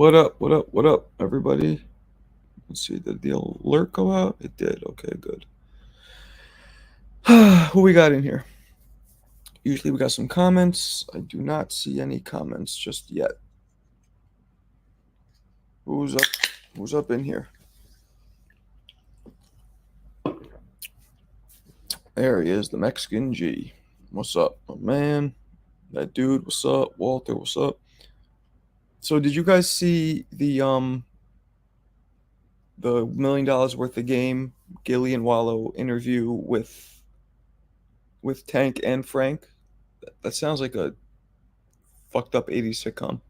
What up? What up? What up, everybody? Let's see. Did the alert go out? It did. Okay, good. Who we got in here? Usually we got some comments. I do not see any comments just yet. Who's up? Who's up in here? There he is, the Mexican G. What's up, my man? That dude. What's up, Walter? What's up? So, did you guys see the $1 million worth of game Gilly and Wallow interview with Tank and Frank? That sounds like a fucked up 80s sitcom.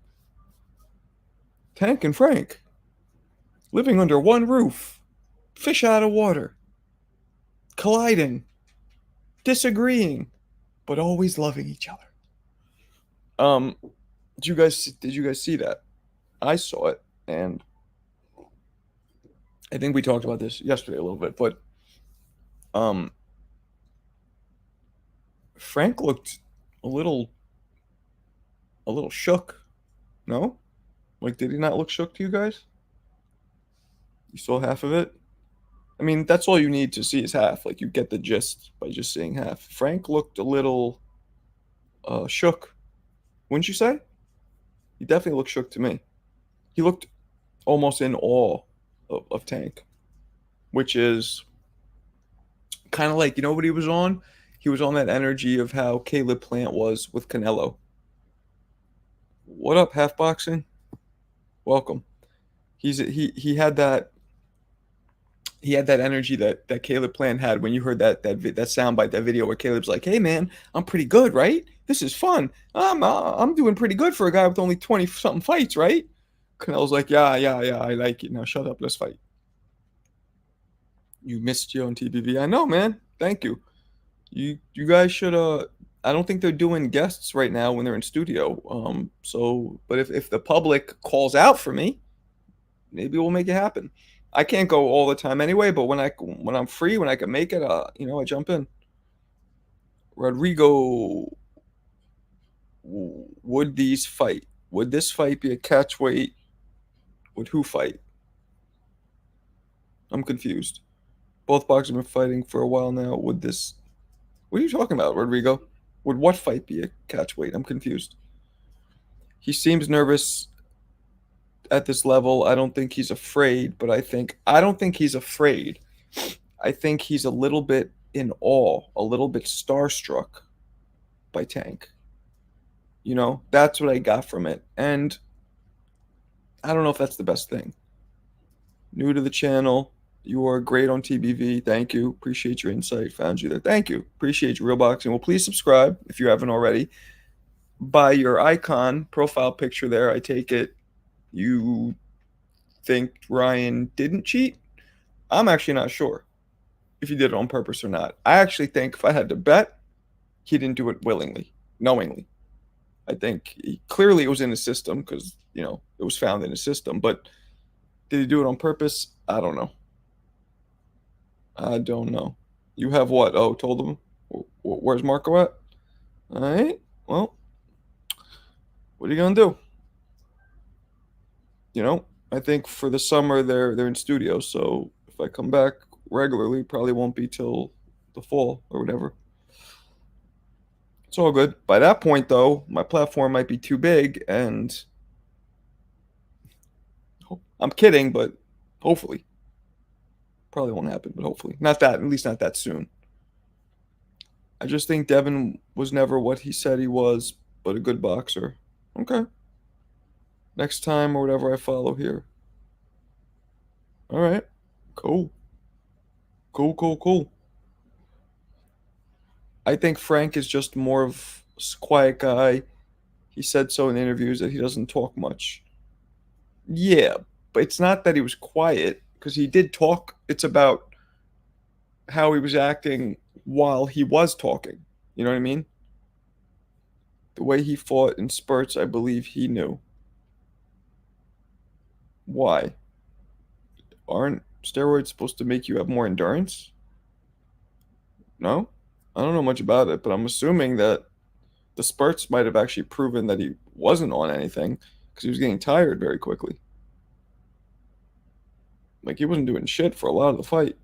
Tank and Frank living under one roof, fish out of water, colliding, disagreeing, but always loving each other. Um, did you guys see that? I saw it, and I think we talked about this yesterday a little bit, but um, Frank looked a little shook. No, like did he not look shook to you guys? You saw half of it. I mean, that's all you need to see is half. Like you get the gist by just seeing half. Frank looked a little shook, wouldn't you say? He definitely looked shook to me. He looked almost in awe of Tank, which is kind of like, you know what he was on? He was on that energy of how Caleb Plant was with Canelo. What up, half boxing? Welcome. He had that energy that Caleb Plant had when you heard that soundbite, that video where Caleb's like, "Hey man, I'm pretty good, right? This is fun. I'm doing pretty good for a guy with only 20 something fights, right?" Canelo's like, "Yeah, yeah, yeah, I like it. Now shut up, let's fight." You missed you on TBV. I know, man. Thank you. You guys should I don't think they're doing guests right now when they're in studio. So but if the public calls out for me, maybe we'll make it happen. I can't go all the time anyway, but when I'm free, when I can make it, I jump in. Rodrigo, would these fight? Would this fight be a catch weight? Would who fight? I'm confused. Both boxers have been fighting for a while now. Would this? What are you talking about, Rodrigo? Would what fight be a catch weight? I'm confused. He seems nervous at this level. I don't think he's afraid, but I don't think he's afraid. I think he's a little bit in awe, a little bit starstruck by Tank. That's what I got from it. And I don't know if that's the best thing. New to the channel. You are great on TBV. Thank you. Appreciate your insight. Found you there. Thank you. Appreciate you, Real Boxing. Well, please subscribe if you haven't already. By your icon profile picture there, I take it you think Ryan didn't cheat. I'm actually not sure if he did it on purpose or not. I actually think if I had to bet, he didn't do it willingly, knowingly. I think clearly it was in his system because, it was found in his system. But did he do it on purpose? I don't know. I don't know. You have what? Oh, told him? Where's Marco at? All right. Well, what are you going to do? I think for the summer they're in studio. So if I come back regularly, probably won't be till the fall or whatever. It's all good. By that point, though, my platform might be too big, and I'm kidding, but hopefully. Probably won't happen, but hopefully. Not that, at least not that soon. I just think Devin was never what he said he was, but a good boxer. Okay. Next time or whatever I follow here. All right. Cool. Cool, cool, cool. I think Frank is just more of a quiet guy. He said so in interviews that he doesn't talk much. Yeah, but it's not that he was quiet because he did talk. It's about how he was acting while he was talking. You know what I mean? The way he fought in spurts, I believe he knew. Why? Aren't steroids supposed to make you have more endurance? No? I don't know much about it, but I'm assuming that the spurts might have actually proven that he wasn't on anything because he was getting tired very quickly. Like he wasn't doing shit for a lot of the fight.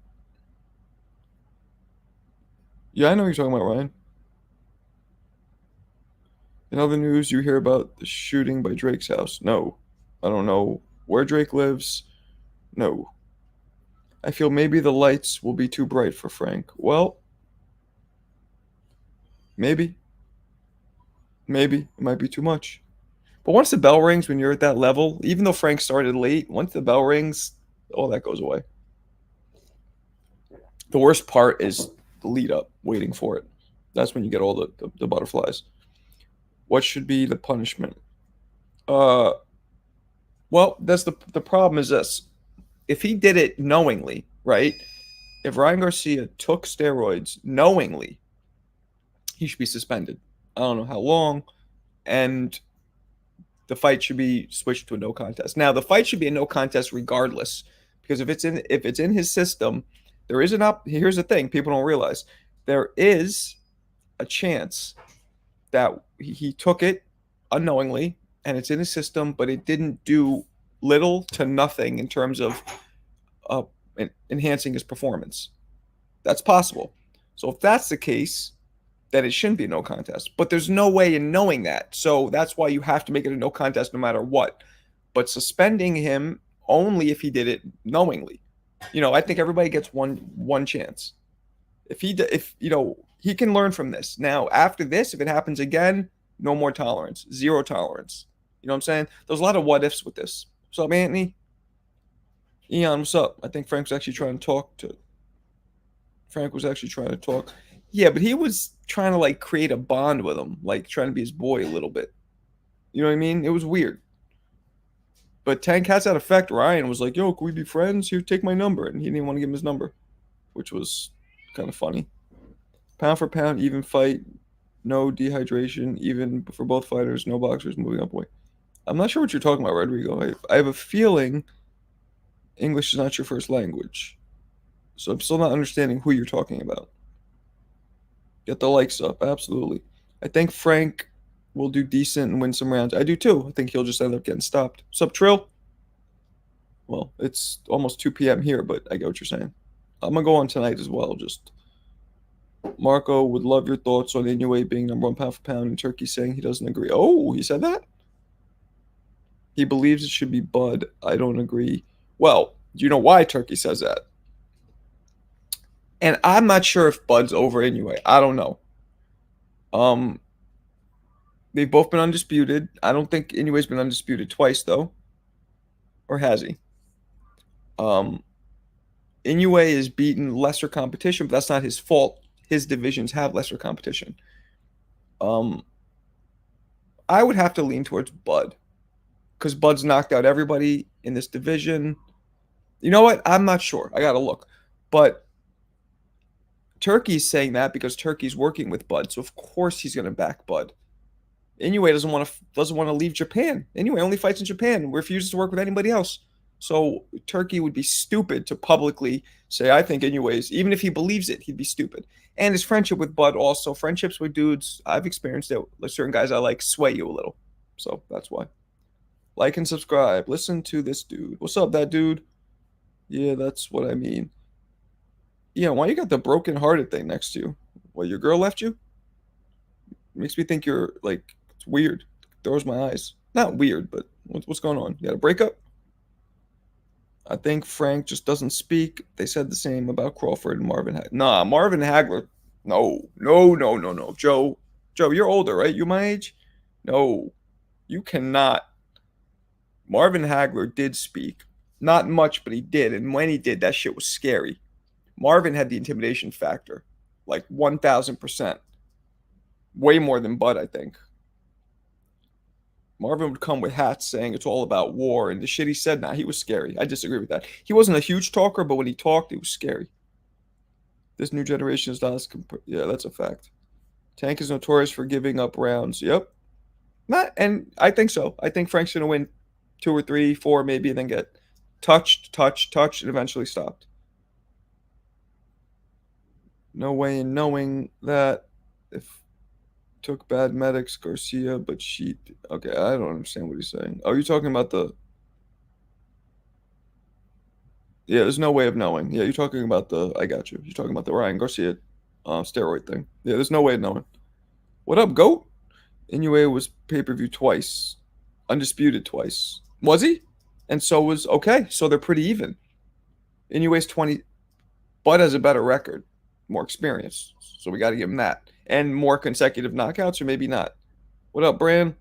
Yeah, I know what you're talking about, Ryan. In other news, you hear about the shooting by Drake's house. No. I don't know where Drake lives. No. I feel maybe the lights will be too bright for Frank. Well, maybe. Maybe. It might be too much. But once the bell rings when you're at that level, even though Frank started late, once the bell rings, all that goes away. The worst part is the lead up, waiting for it. That's when you get all the butterflies. What should be the punishment? Uh, well, that's the problem is this. If he did it knowingly, right? If Ryan Garcia took steroids knowingly, he should be suspended. I don't know how long, and the fight should be switched to a no contest. Now, the fight should be a no contest regardless, because if it's in his system, there is an up. Here's the thing: people don't realize there is a chance that he took it unknowingly and it's in his system, but it didn't do little to nothing in terms of uh, enhancing his performance. That's possible. So if that's the case, then it shouldn't be a no contest. But there's no way in knowing that. So that's why you have to make it a no contest no matter what. But suspending him only if he did it knowingly. I think everybody gets one chance. If he can learn from this. Now, after this, if it happens again, no more tolerance. Zero tolerance. You know what I'm saying? There's a lot of what ifs with this. What's up, Anthony? Eon, what's up? I think Frank was actually trying to talk. Yeah, but he was trying to like create a bond with him, like trying to be his boy a little bit. You know what I mean? It was weird. But Tank has that effect. Ryan was like, "Yo, can we be friends? Here, take my number," and he didn't want to give him his number, which was kind of funny. Pound for pound, even fight, no dehydration, even for both fighters, no boxers moving up weight. I'm not sure what you're talking about, Rodrigo. I have a feeling English is not your first language, so I'm still not understanding who you're talking about. Get the likes up, absolutely. I think Frank will do decent and win some rounds. I do too. I think he'll just end up getting stopped. What's up, Trill? Well, it's almost 2 p.m. here, but I get what you're saying. I'm gonna go on tonight as well. Just Marco would love your thoughts on Inoue being number one pound for pound and Turkey saying he doesn't agree. Oh, he said that? He believes it should be Bud. I don't agree. Well, do you know why Turkey says that? And I'm not sure if Bud's over Inoue. I don't know. Um, they've both been undisputed. I don't think Inoue's been undisputed twice though, or has he? Um, Inoue is beaten lesser competition, but that's not his fault. His divisions have lesser competition. Um, I would have to lean towards Bud because Bud's knocked out everybody in this division. You know what? I'm not sure. I gotta look, but Turkey's saying that because Turkey's working with Bud, so of course he's gonna back Bud. Inoue doesn't want to leave Japan. Inoue only fights in Japan and refuses to work with anybody else. So Turkey would be stupid to publicly say, I think Inoue's, even if he believes it, he'd be stupid. And his friendship with Bud also, friendships with dudes, I've experienced it. Like certain guys I like sway you a little. So that's why. Like and subscribe. Listen to this dude. What's up, that dude? Yeah, that's what I mean. Yeah, why you got the broken hearted thing next to you? What, your girl left you? Makes me think you're like, it's weird. Throws my eyes. Not weird, but what's going on? You got a breakup? I think Frank just doesn't speak. They said the same about Crawford and Marvin. Nah, Marvin Hagler. No, no, no, no, no. Joe, you're older, right? You my age? No, you cannot. Marvin Hagler did speak. Not much, but he did. And when he did, that shit was scary. Marvin had the intimidation factor, like 1,000%. Way more than Bud, I think. Marvin would come with hats saying it's all about war, and the shit he said, he was scary. I disagree with that. He wasn't a huge talker, but when he talked, it was scary. This new generation is not as yeah, that's a fact. Tank is notorious for giving up rounds. Yep. Not, and I think so. I think Frank's gonna win 2 or 3, 4, maybe, and then get touched, and eventually stopped. No way in knowing that if took bad medics Garcia, but she okay, I don't understand what he's saying. Oh, you're talking about the Yeah, there's no way of knowing. Yeah, you're talking about the. I got you. You're talking about the Ryan Garcia steroid thing. Yeah, there's no way of knowing. What up, goat? Inoue was pay per view twice, undisputed twice. Was he? And so was okay. So they're pretty even. Inoue's 20, Bud has a better record, more experience. So we got to give him that, and more consecutive knockouts, or maybe not. What up, Bran?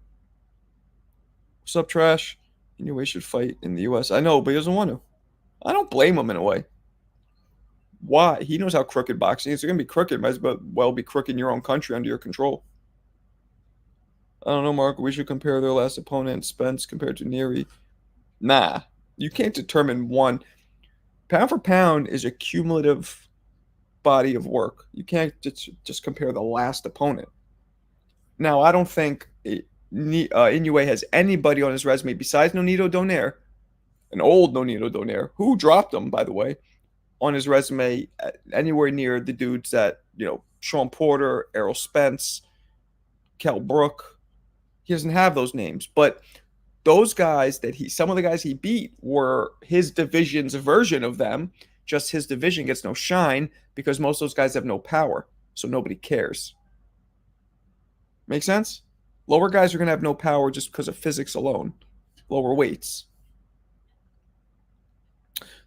What's up, Trash? Inoue should fight in the U.S. I know, but he doesn't want to. I don't blame him in a way. Why? He knows how crooked boxing is. It's going to be crooked. Might as well be crooked in your own country under your control. I don't know, Mark. We should compare their last opponent, Spence, compared to Neary. Nah, you can't determine one. Pound for pound is a cumulative body of work. You can't just compare the last opponent. Now, I don't think Inoue has anybody on his resume besides Nonito Donaire, an old Nonito Donaire, who dropped him, by the way, on his resume anywhere near the dudes that, Sean Porter, Errol Spence, Kell Brook. He doesn't have those names, but those guys some of the guys he beat were his division's version of them. Just his division gets no shine because most of those guys have no power, so nobody cares. Make sense? Lower guys are going to have no power just because of physics alone. Lower weights.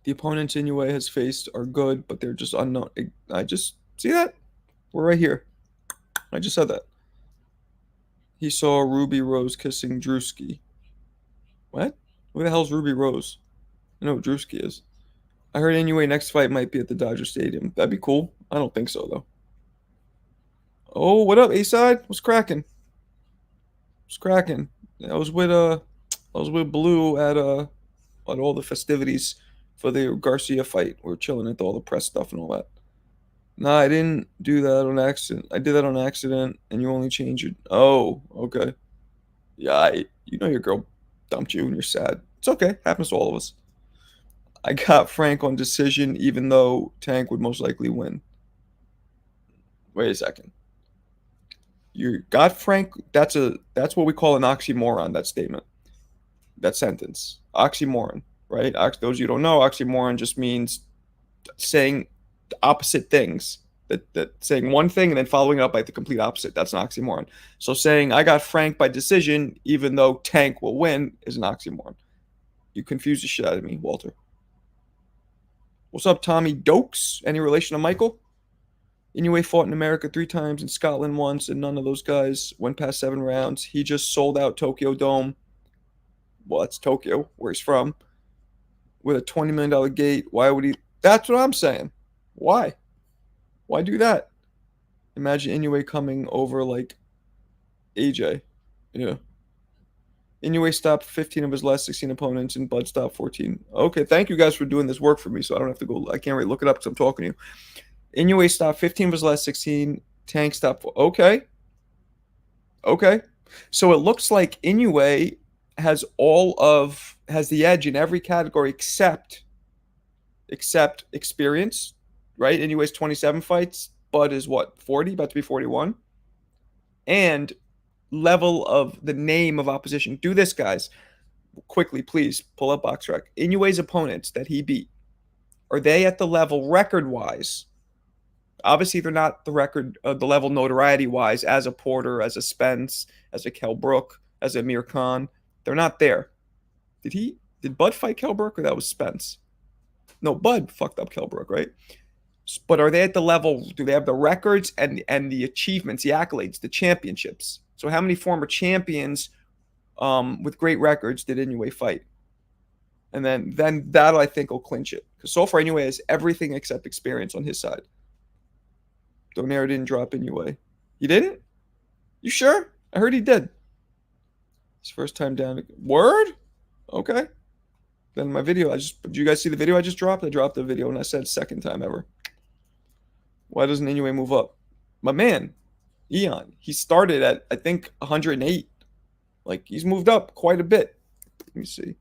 The opponents Inoue has faced are good, but they're just unknown. I just see that? We're right here. I just said that. He saw Ruby Rose kissing Drewski. What? Who the hell's Ruby Rose? I know who Drewski is. I heard Inoue next fight might be at the Dodger Stadium. That'd be cool. I don't think so though. Oh, what up, A-Side? What's cracking? What's cracking? I was with Blue at all the festivities for the Garcia fight. We were chilling at all the press stuff and all that. Nah, I didn't do that on accident. I did that on accident, and you only changed it. Oh, okay. Yeah, your girl dumped you and you're sad. It's okay. Happens to all of us. I got Frank on decision, even though Tank would most likely win. Wait a second. You got Frank. That's what we call an oxymoron. That statement. That sentence. Oxymoron, right? Those you don't know, oxymoron just means saying opposite things. That saying one thing and then following it up by the complete opposite. That's an oxymoron. So saying I got Frank by decision, even though Tank will win, is an oxymoron. You confuse the shit out of me, Walter. What's up, Tommy Dokes? Any relation to Michael? Inoue fought in America 3 times, in Scotland once, and none of those guys went past 7 rounds. He just sold out Tokyo Dome. Well, that's Tokyo, where he's from, with a $20 million gate. Why would he? That's what I'm saying. Why? Why do that? Imagine Inoue coming over like AJ. Yeah. Inoue stopped 15 of his last 16 opponents, and Bud stopped 14. Okay, thank you guys for doing this work for me, so I don't have to go. I can't really look it up because I'm talking to you. Inoue stopped 15 of his last 16. Tank stopped. Okay. So it looks like Inoue has the edge in every category except experience, right? Inoue's 27 fights. Bud is what, 40, about to be 41, and level of the name of opposition. Do this, guys, quickly, please. Pull up BoxRec. Inoue's opponents that he beat, are they at the level record-wise? Obviously, they're not the level notoriety-wise as a Porter, as a Spence, as a Kell Brook, as a Amir Khan. They're not there. Did Bud fight Kell Brook, or that was Spence? No, Bud fucked up Kell Brook, right? But are they at the level? Do they have the records and the achievements, the accolades, the championships? So how many former champions with great records did Inoue fight? And then that I think will clinch it. Because so far Inoue has everything except experience on his side. Donaire didn't drop Inoue. He didn't? You sure? I heard he did. His first time down. Word? Okay. Then my video, did you guys see the video I just dropped? I dropped the video and I said second time ever. Why doesn't Inoue move up? My man, Eon, he started at, I think, 108. Like, he's moved up quite a bit. Let me see.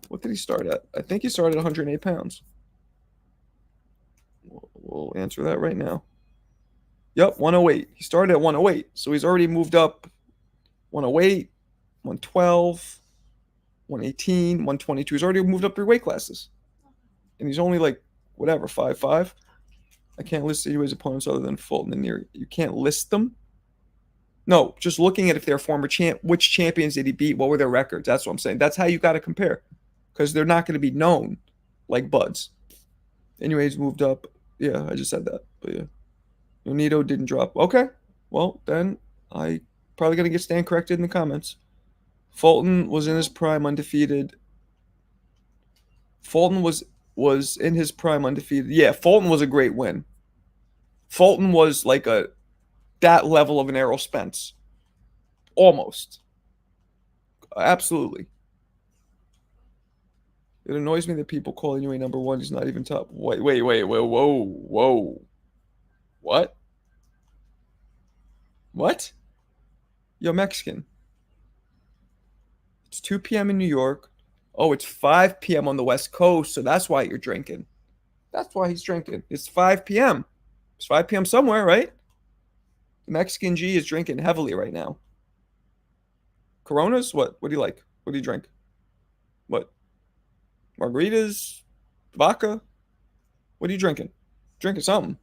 What did he start at? I think he started at 108 pounds. We'll answer that right now. Yep, 108. He started at 108. So he's already moved up 108, 112, 118, 122. He's already moved up 3 weight classes. and he's only like whatever 5'5". I can't list Inoue's opponents other than Fulton and Neary. You can't list them. No, just looking at if they're former champ, which champions did he beat? What were their records? That's what I'm saying. That's how you got to compare, because they're not going to be known like buds. Anyways, moved up. Yeah, I just said that. But yeah, Nonito didn't drop. Okay, well then I probably gonna get Stan corrected in the comments. Fulton was in his prime undefeated. Fulton was in his prime undefeated. Yeah, Fulton was a great win. Fulton was like a that level of an Errol Spence, almost. Absolutely. It annoys me that people call Inoue number one. He's not even top. Wait, whoa. What? What? Yo, Mexican. It's 2 p.m. in New York. Oh, it's 5 p.m. on the West Coast, so that's why you're drinking. That's why he's drinking. It's 5 p.m. It's 5 p.m. somewhere, right? The Mexican G is drinking heavily right now. Coronas? What? What do you like? What do you drink? What? Margaritas? Vodka? What are you drinking? Drinking something.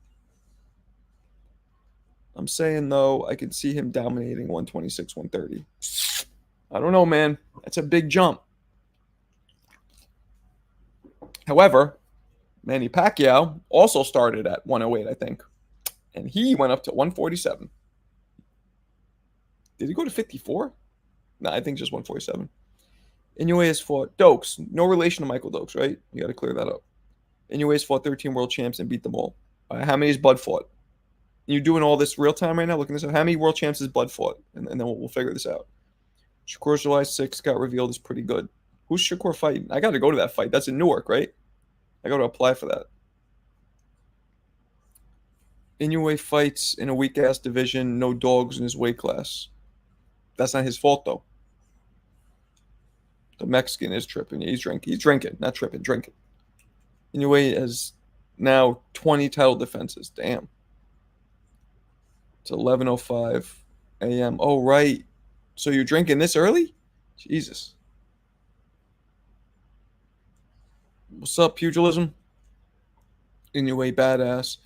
I'm saying, though, I could see him dominating 126, 130. I don't know, man. That's a big jump. However, Manny Pacquiao also started at 108, I think. And he went up to 147. Did he go to 54? No, I think just 147. Inoue has fought Dokes. No relation to Michael Dokes, right? You got to clear that up. Inoue has fought 13 world champs and beat them all. How many has Bud fought? You're doing all this real time right now, looking this up. How many world champs has Bud fought? And then we'll figure this out. Shakur's July 6th got revealed is pretty good. Who's Shakur fighting? I got to go to that fight. That's in Newark, right? I got to apply for that. Inoue fights in a weak ass division, no dogs in his weight class. That's not his fault though. The Mexican is tripping. He's drinking, not tripping, drinking. Inoue has now 20 title defenses. Damn. It's 11:05 a.m. Oh right. So you're drinking this early? Jesus. What's up, pugilism? Inoue badass.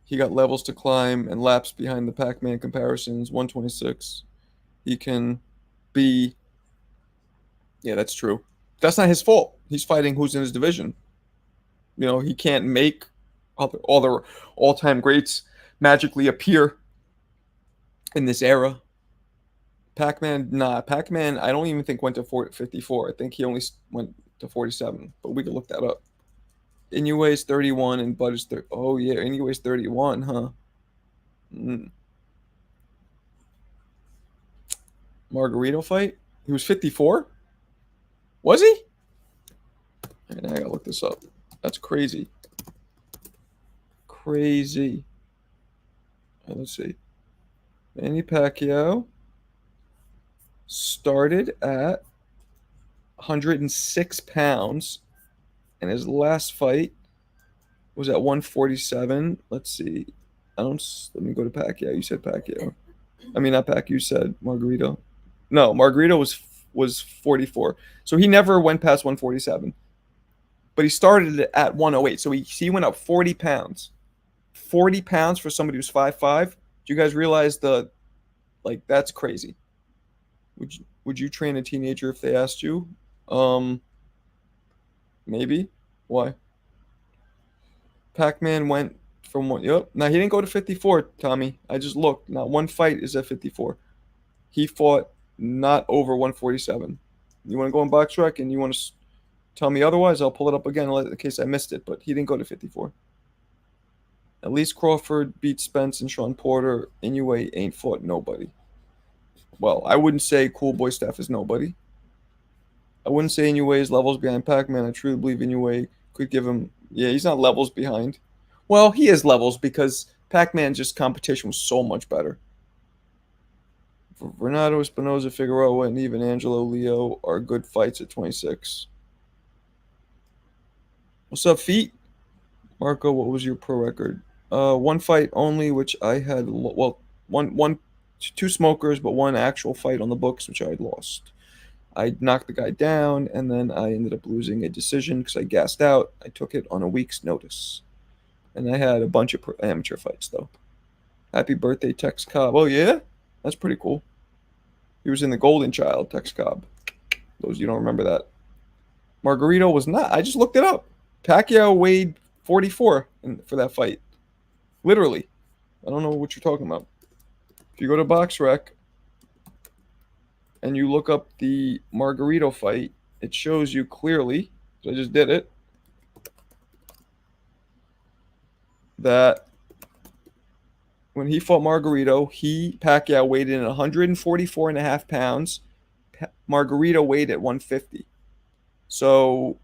He got levels to climb and laps behind the Pac-Man comparisons. 126. He can be. Yeah, that's true. That's not his fault. He's fighting who's in his division. You know, he can't make all the all-time greats magically appear in this era. Pac-Man, nah. Pac-Man, I don't even think went to 54. I think he only went to 47. But we can look that up. Inoue's 31 and Bud is 30. Oh, yeah. Inoue's 31, huh? Margarito fight? He was 54? Was he? I gotta look this up. That's crazy. Crazy. Let's see. Manny Pacquiao started at 106 pounds, and his last fight was at 147. Let's see. Let me go to Pacquiao. You said Pacquiao. I mean, not Pacquiao. You said Margarito. No, Margarito was 44. So he never went past 147. But he started at 108. So he went up 40 pounds. 40 pounds for somebody who's 5'5". Do you guys realize that's crazy? Would you train a teenager if they asked you? Maybe. Why? Pac-Man went from one. Yep. Now he didn't go to 54, Tommy. I just looked. Not one fight is at 54. He fought not over 147. You want to go on BoxRec and you want to tell me otherwise? I'll pull it up again in case I missed it. But he didn't go to 54. At least Crawford beat Spence and Sean Porter. Inoue ain't fought nobody. Well, I wouldn't say Cool Boy Staff is nobody. I wouldn't say Inoue is levels behind Pac-Man. I truly believe Inoue could give him. Yeah, he's not levels behind. Well, he is levels because Pac-Man's just competition was so much better. Renato Espinoza, Figueroa, and even Angelo Leo are good fights at 26. What's up, Feet? Marco, what was your pro record? One fight only, which I had. Well, two smokers, but one actual fight on the books, which I had lost. I knocked the guy down, and then I ended up losing a decision because I gassed out. I took it on a week's notice, and I had a bunch of amateur fights though. Happy birthday, Tex Cobb. Oh yeah, that's pretty cool. He was in the Golden Child, Tex Cobb. Those you don't remember that. Margarito was not. I just looked it up. Pacquiao weighed 44 for that fight. Literally. I don't know what you're talking about. If you go to BoxRec and you look up the Margarito fight, it shows you clearly, so I just did it, that when he fought Margarito, Pacquiao weighed in at 144 and a half pounds. Margarito weighed at 150. So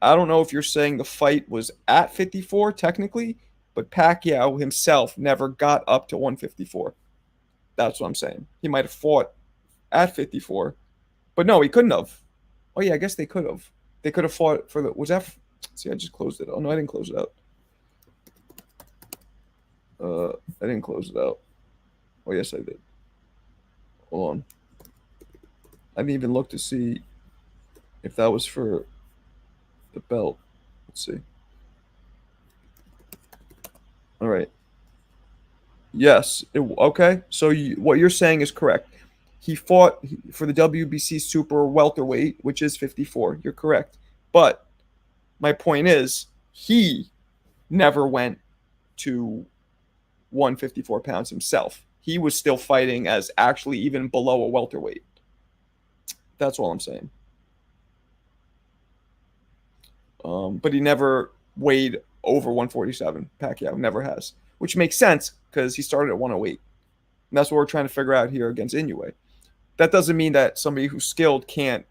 I don't know if you're saying the fight was at 54 technically, but Pacquiao himself never got up to 154. That's what I'm saying. He might have fought at 54, but no, he couldn't have. Oh yeah, I guess they could have. They could have fought for the. Was that? See, I just closed it. Oh no, I didn't close it out. I didn't close it out. Oh yes, I did. Hold on. I didn't even look to see if that was for the belt. Let's see. All right. Yes. Okay. So what you're saying is correct. He fought for the WBC super welterweight, which is 54. You're correct. But my point is, he never went to 154 pounds himself. He was still fighting as actually even below a welterweight. That's all I'm saying. But he never weighed over 147. Pacquiao never has, which makes sense because he started at 108. And that's what we're trying to figure out here against Inoue. That doesn't mean that somebody who's skilled can't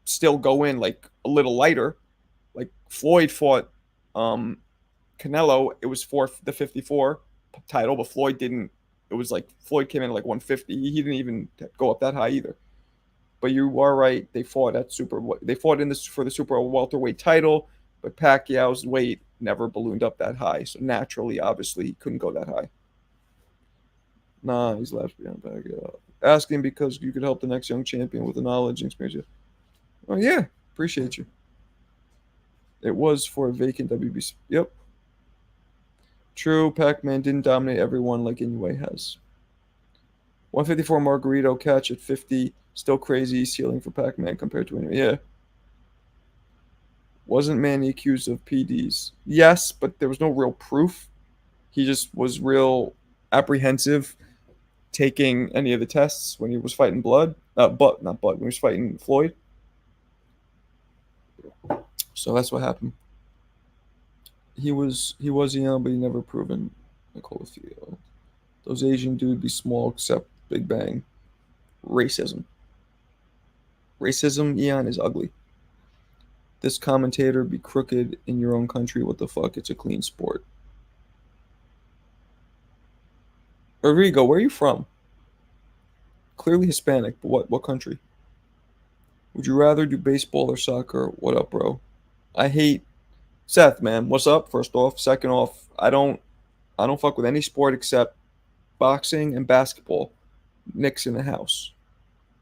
still go in like a little lighter. Like Floyd fought Canelo. It was for the 54 title, but Floyd didn't. It was like Floyd came in at like 150. He didn't even go up that high either. But you are right. They fought at super. They fought in this for the super welterweight title, but Pacquiao's weight never ballooned up that high. So naturally, obviously, he couldn't go that high. Nah, he's left behind Pacquiao. Asking because you could help the next young champion with the knowledge and experience. Oh yeah, appreciate you. It was for a vacant WBC. Yep. True, Pac-Man didn't dominate everyone like Inoue has. 154 Margarito catch at 50. Still crazy ceiling for Pac-Man compared to Inoue. Yeah. Wasn't Manny accused of PDs? Yes, but there was no real proof. He just was real apprehensive taking any of the tests when he was fighting Blood. But not Blood. When he was fighting Floyd. So that's what happened. He was young, but he never proven. Nicola. Those Asian dude be small except Big Bang. Racism. Racism, Eon, is ugly. This commentator be crooked in your own country. What the fuck? It's a clean sport. Rodrigo, where are you from? Clearly Hispanic, but what country? Would you rather do baseball or soccer? What up, bro? I hate Seth, man. What's up? First off, second off, I don't fuck with any sport except boxing and basketball. Knicks in the house.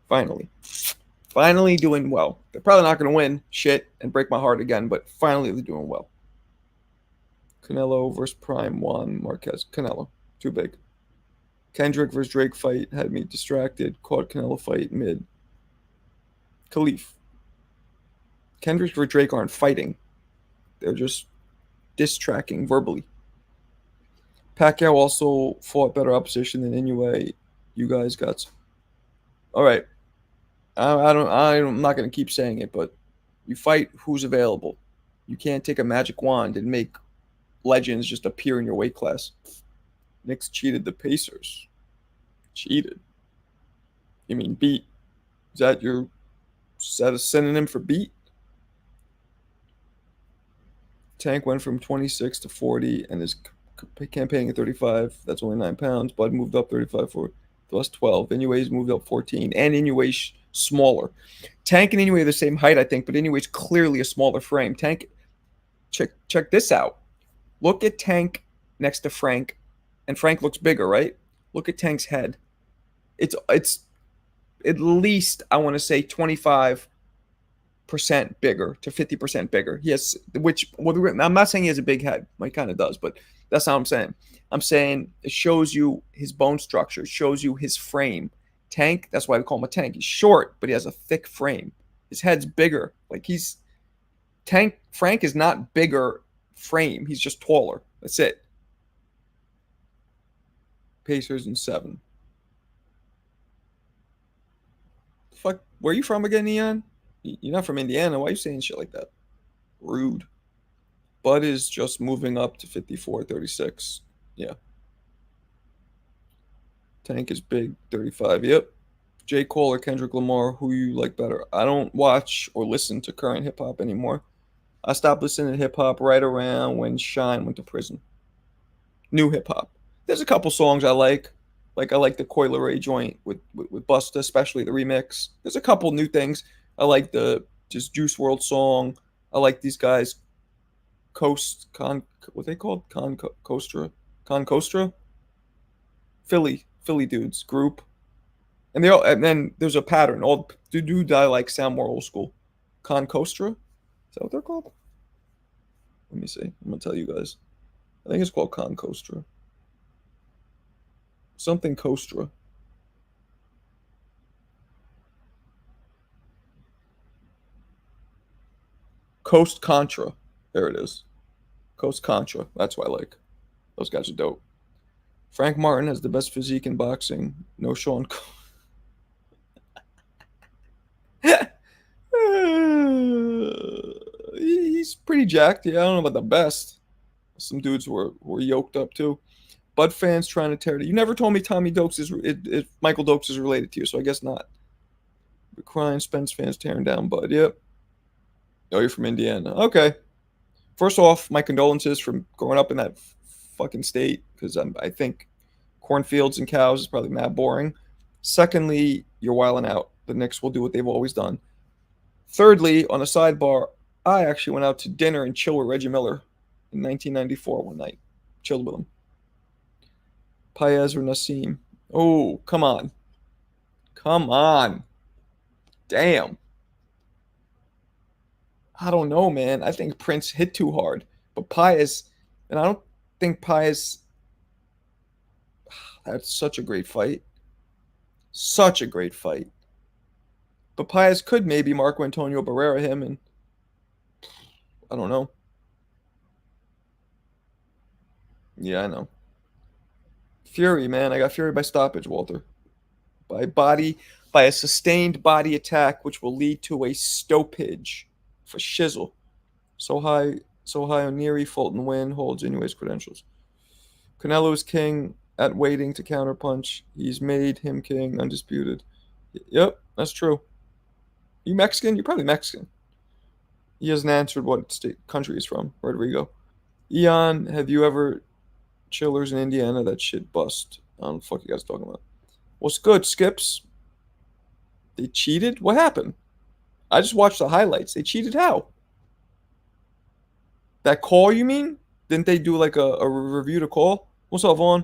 Finally doing well. They're probably not going to win shit and break my heart again, but finally they're doing well. Canelo versus Prime Juan Marquez. Canelo, too big. Kendrick versus Drake fight had me distracted. Caught Canelo fight mid. Khalif. Kendrick versus Drake aren't fighting. They're just diss tracking verbally. Pacquiao also fought better opposition than Inoue. You guys got. All right. I'm not going to keep saying it, but you fight who's available. You can't take a magic wand and make legends just appear in your weight class. Knicks cheated the Pacers. Cheated. You mean beat? Is that a synonym for beat? Tank went from 26 to 40 and is campaigning at 35. That's only 9 pounds. Bud moved up 35 for plus 12. Inoue's moved up 14. And Inoue's smaller. Tank and Inoue are the same height, I think, but Inoue's clearly a smaller frame. Tank, check this out. Look at Tank next to Frank, and Frank looks bigger, right? Look at Tank's head. It's at least I want to say 25% bigger to 50% bigger. He has, which well, I'm not saying he has a big head. Well, he kind of does, but that's not what I'm saying. I'm saying it shows you his bone structure, it shows you his frame. Tank, that's why they call him a tank. He's short, but he has a thick frame. His head's bigger. Like he's Tank Frank is not bigger frame. He's just taller. That's it. Pacers in 7. Fuck, where are you from again, Neon? You're not from Indiana. Why are you saying shit like that? Rude. Bud is just moving up to 54-36. Yeah. Tank is big, 35. Yep. J. Cole or Kendrick Lamar, who you like better? I don't watch or listen to current hip hop anymore. I stopped listening to hip hop right around when Shine went to prison. New hip hop. There's a couple songs I like. Like I like the Coil Ray joint with Busta, especially the remix. There's a couple new things. I like the just Juice World song. I like these guys what they called Con Costra Philly dudes group, and they all and then there's a pattern. All the dudes I like sound more old school. Con Costra, is that what they're called? Let me see. I'm gonna tell you guys. I think it's called Con Costra. Something Costra. Coast Contra. There it is. Coast Contra. That's what I like. Those guys are dope. Frank Martin has the best physique in boxing. No Sean. He's pretty jacked. Yeah, I don't know about the best. Some dudes were yoked up too. Bud fans trying to tear it. You never told me Tommy Dokes Michael Dokes is related to you, so I guess not. The crying Spence fans tearing down Bud. Yep. Oh, you're from Indiana. Okay. First off, my condolences from growing up in that fucking state because I think cornfields and cows is probably mad boring. Secondly, you're wilding out. The Knicks will do what they've always done. Thirdly, on a sidebar, I actually went out to dinner and chill with Reggie Miller in 1994 one night. Chilled with him. Paez or Nassim. Oh, come on. Come on. Damn. I don't know, man. I think Prince hit too hard. But Paez, and I don't think Paez had such a great fight. Such a great fight. But Paez could maybe Marco Antonio Barrera him, and I don't know. Yeah, I know. Fury, man. I got Fury by stoppage, Walter. By body, by a sustained body attack, which will lead to a stoppage for Shizzle. So high on Neary, Fulton win, holds Inoue's credentials. Canelo is king at waiting to counterpunch. He's made him king, undisputed. Yep, that's true. You Mexican? You're probably Mexican. He hasn't answered what state country he's from. Rodrigo. Eon, have you ever chillers in Indiana? That shit bust. I don't know what the fuck you guys talking about. What's good, Skips? They cheated? What happened? I just watched the highlights. They cheated how? That call, you mean? Didn't they do like a review to call? What's up, Vaughn?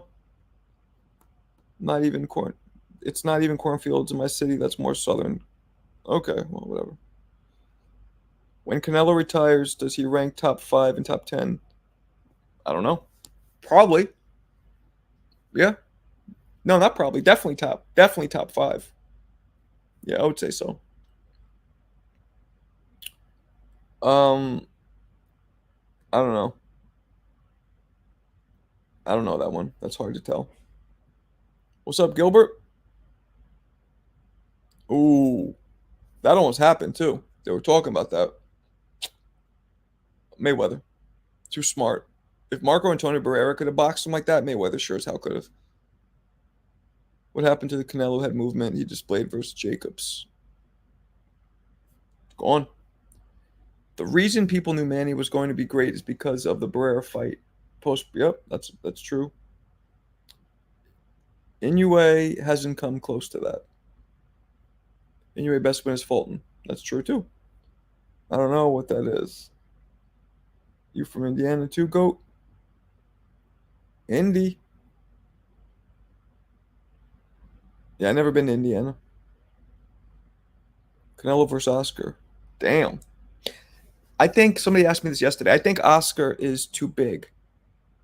Not even corn. It's not even cornfields in my city. That's more southern. Okay, well, whatever. When Canelo retires, does he rank top 5 and top 10? I don't know. Probably. Yeah. No, not probably. Definitely top. Definitely top 5. Yeah, I would say so. Um, I don't know. I don't know that one. That's hard to tell. What's up, Gilbert? Ooh, that almost happened too. They were talking about that. Mayweather, too smart. If Marco Antonio Barrera could have boxed him like that, Mayweather sure as hell could have. What happened to the Canelo head movement he displayed versus Jacobs? Gone. The reason people knew Manny was going to be great is because of the Barrera fight. Yep, that's true. Inoue hasn't come close to that. Inoue best win is Fulton. That's true too. I don't know what that is. You from Indiana too, Goat? Indy. Yeah, I never been to Indiana. Canelo versus Oscar. Damn. I think somebody asked me this yesterday. I think Oscar is too big.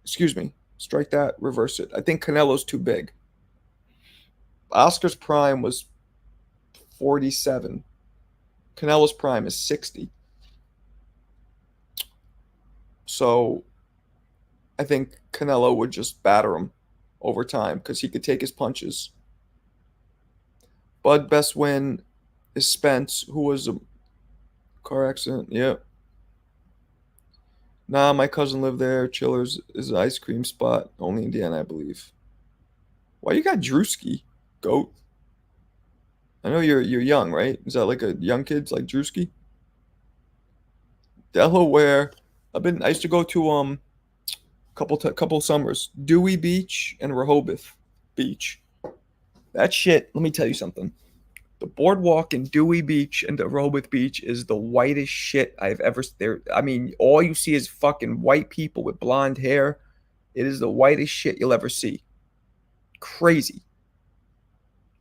Excuse me. Strike that, reverse it. I think Canelo's too big. Oscar's prime was 47. Canelo's prime is 60. So I think Canelo would just batter him over time because he could take his punches. Bud best win is Spence, who was a car accident. Yeah. Nah, my cousin lived there. Chillers is an ice cream spot. Only Indiana, I believe. Why you got Drewski? Goat. I know you're young, right? Is that like a young kid's like Drewski? Delaware. I used to go to couple summers. Dewey Beach and Rehoboth Beach. That shit, let me tell you something. The boardwalk in Dewey Beach and the Rehoboth Beach is the whitest shit I've ever there. I mean, all you see is fucking white people with blonde hair. It is the whitest shit you'll ever see. Crazy.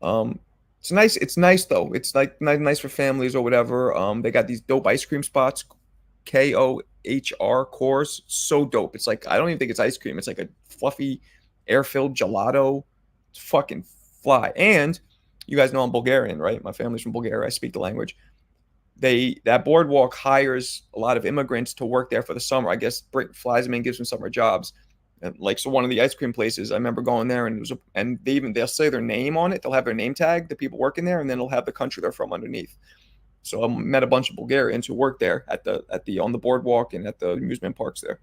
Um, it's nice. It's nice though. It's like nice for families or whatever. They got these dope ice cream spots. KOHR Course. So dope. It's like I don't even think it's ice cream. It's like a fluffy, air-filled gelato. It's fucking fly. And you guys know I'm Bulgarian, right? My family's from Bulgaria. I speak the language. That boardwalk hires a lot of immigrants to work there for the summer. I guess flies them in, gives them summer jobs. And like so, one of the ice cream places, I remember going there, and they'll say their name on it. They'll have their name tag, the people working there, and then it'll have the country they're from underneath. So I met a bunch of Bulgarians who worked there at the on the boardwalk and at the amusement parks there.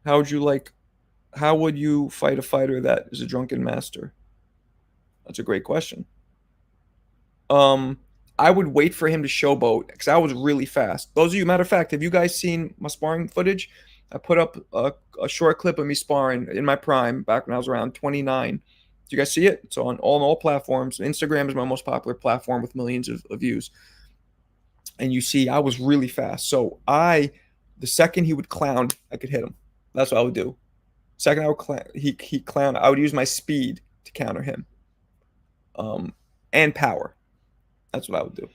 How would you like? How would you fight a fighter that is a drunken master? That's a great question. Um, I would wait for him to showboat because I was really fast. Those of you, matter of fact, have you guys seen my sparring footage? I put up a short clip of me sparring in my prime back when I was around 29. Do you guys see it? It's on all platforms. Instagram is my most popular platform with millions of views. And you see, I was really fast. So the second he would clown, I could hit him. That's what I would do. Second I would he clown, I would use my speed to counter him. And power. That's what I would do.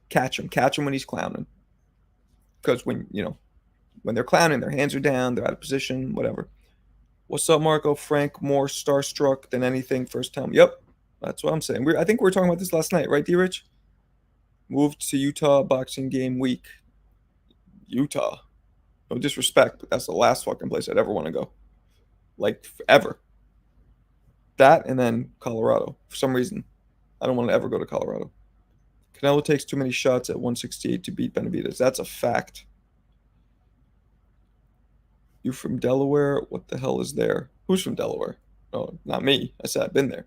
Catch him when he's clowning. Because when they're clowning, their hands are down, they're out of position, whatever. What's up, Marco? Frank, more starstruck than anything first time. Yep, that's what I'm saying. I think we were talking about this last night, right, D-Rich? Moved to Utah boxing game week. Utah. No disrespect, but that's the last fucking place I'd ever want to go. Like, ever. That and then Colorado. For some reason, I don't want to ever go to Colorado. Canelo takes too many shots at 168 to beat Benavidez. That's a fact. You from Delaware? What the hell is there? Who's from Delaware? Oh, not me. I said I've been there.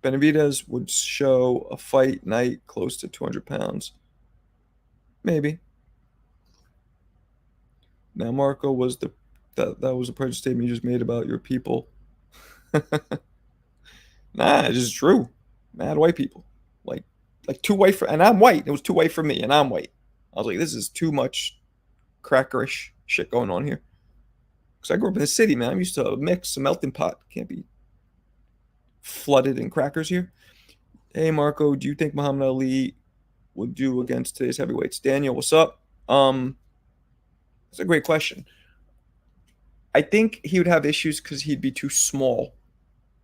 Benavidez would show a fight night close to 200 pounds. Maybe. Now, Marco, that was a prejudice statement you just made about your people. Nah, it's just true. Mad white people. Like too white and I'm white. It was too white for me, and I'm white. I was like, this is too much crackerish shit going on here. Because I grew up in the city, man. I'm used to a mix, a melting pot. Can't be flooded in crackers here. Hey, Marco, do you think Muhammad Ali would do against today's heavyweights? Daniel, what's up? That's a great question. I think he would have issues because he'd be too small,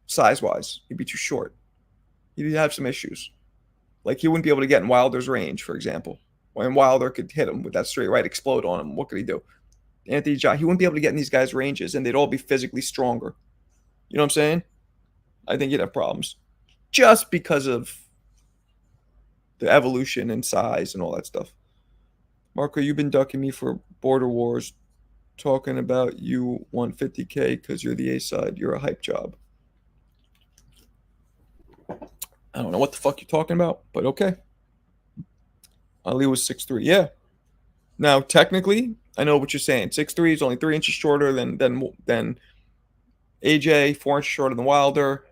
size-wise. He'd be too short. He'd have some issues. Like he wouldn't be able to get in Wilder's range, for example. When Wilder could hit him with that straight right, explode on him, what could he do? Anthony Joshua, he wouldn't be able to get in these guys' ranges, and they'd all be physically stronger. You know what I'm saying? I think he'd have problems just because of the evolution and size and all that stuff. Marco, you've been ducking me for Border Wars, talking about you want 50K because you're the A side. You're a hype job. I don't know what the fuck you're talking about, but okay. Ali was 6'3". Yeah. Now, technically, I know what you're saying. 6'3" is only 3 inches shorter than AJ, 4 inches shorter than Wilder,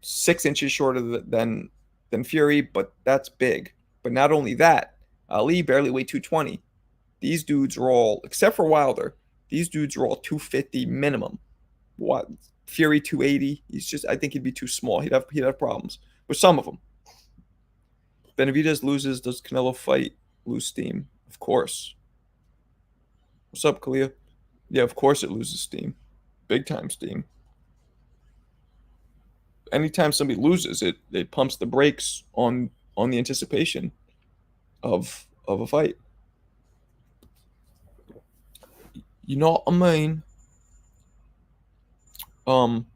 6 inches shorter than Fury, but that's big. But not only that, Ali barely weighed 220. These dudes are all, except for Wilder, these dudes are all 250 minimum. What? Fury 280. I think he'd be too small. He'd have problems with some of them. Benavidez loses. Does Canelo fight lose steam? Of course. What's up, Kalia? Yeah, of course it loses steam. Big time steam. Anytime somebody loses, it pumps the brakes on the anticipation of a fight. You know what I mean? Um,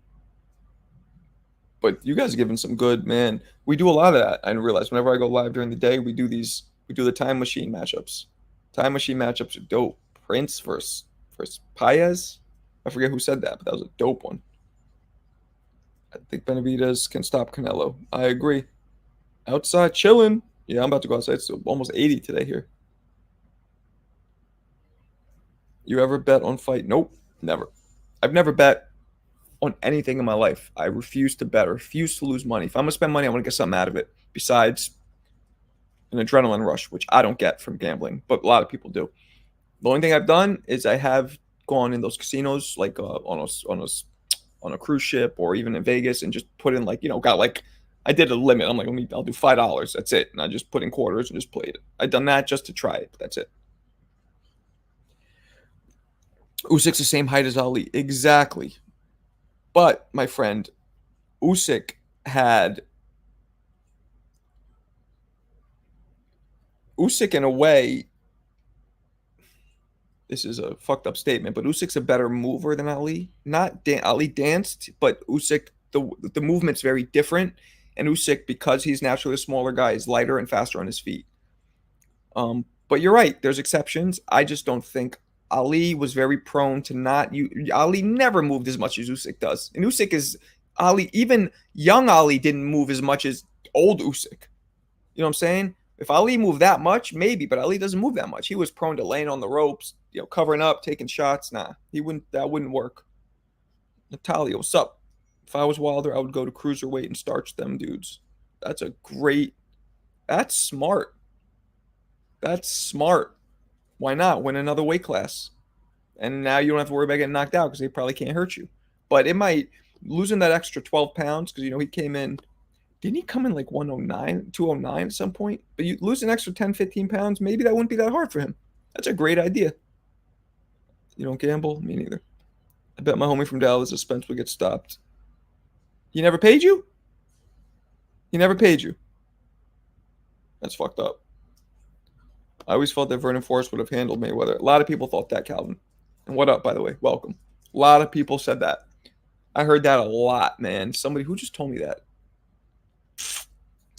but you guys are giving some good, man. We do a lot of that. I realize whenever I go live during the day, we do the time machine matchups. Time machine matchups are dope. Prince versus Paez. I forget who said that, but that was a dope one. I think Benavidez can stop Canelo. I agree. Outside chilling. Yeah, I'm about to go outside. It's almost 80 today here. You ever bet on fight? Nope, never. I've never bet on anything in my life. I refuse to bet. I refuse to lose money. If I'm gonna spend money, I want to get something out of it. Besides an adrenaline rush, which I don't get from gambling, but a lot of people do. The only thing I've done is I have gone in those casinos, like on a cruise ship or even in Vegas, and just put in like got like I did a limit. I'm like, I'll do $5. That's it, and I just put in quarters and just played it. I've done that just to try it. But that's it. Usyk's the same height as Ali, exactly. But my friend, Usyk had Usyk in a way. This is a fucked up statement, but Usyk's a better mover than Ali. Not Ali danced, but Usyk the movement's very different. And Usyk, because he's naturally a smaller guy, is lighter and faster on his feet. But you're right. There's exceptions. I just don't think Ali was very prone to not. Ali never moved as much as Usyk does, and Usyk is Ali. Even young Ali didn't move as much as old Usyk. You know what I'm saying? If Ali moved that much, maybe, but Ali doesn't move that much. He was prone to laying on the ropes, covering up, taking shots. Nah, he wouldn't. That wouldn't work. Natalia, what's up? If I was Wilder, I would go to cruiserweight and starch them dudes. That's a great. That's smart. That's smart. Why not win another weight class? And now you don't have to worry about getting knocked out because they probably can't hurt you. But it might losing that extra 12 pounds because he came in. Didn't he come in like 109, 209 at some point? But you lose an extra 10, 15 pounds, maybe that wouldn't be that hard for him. That's a great idea. You don't gamble? Me neither. I bet my homie from Dallas that Spence would get stopped. He never paid you? He never paid you. That's fucked up. I always felt that Vernon Forrest would have handled Mayweather. A lot of people thought that, Calvin. And what up, by the way? Welcome. A lot of people said that. I heard that a lot, man. Somebody who just told me that.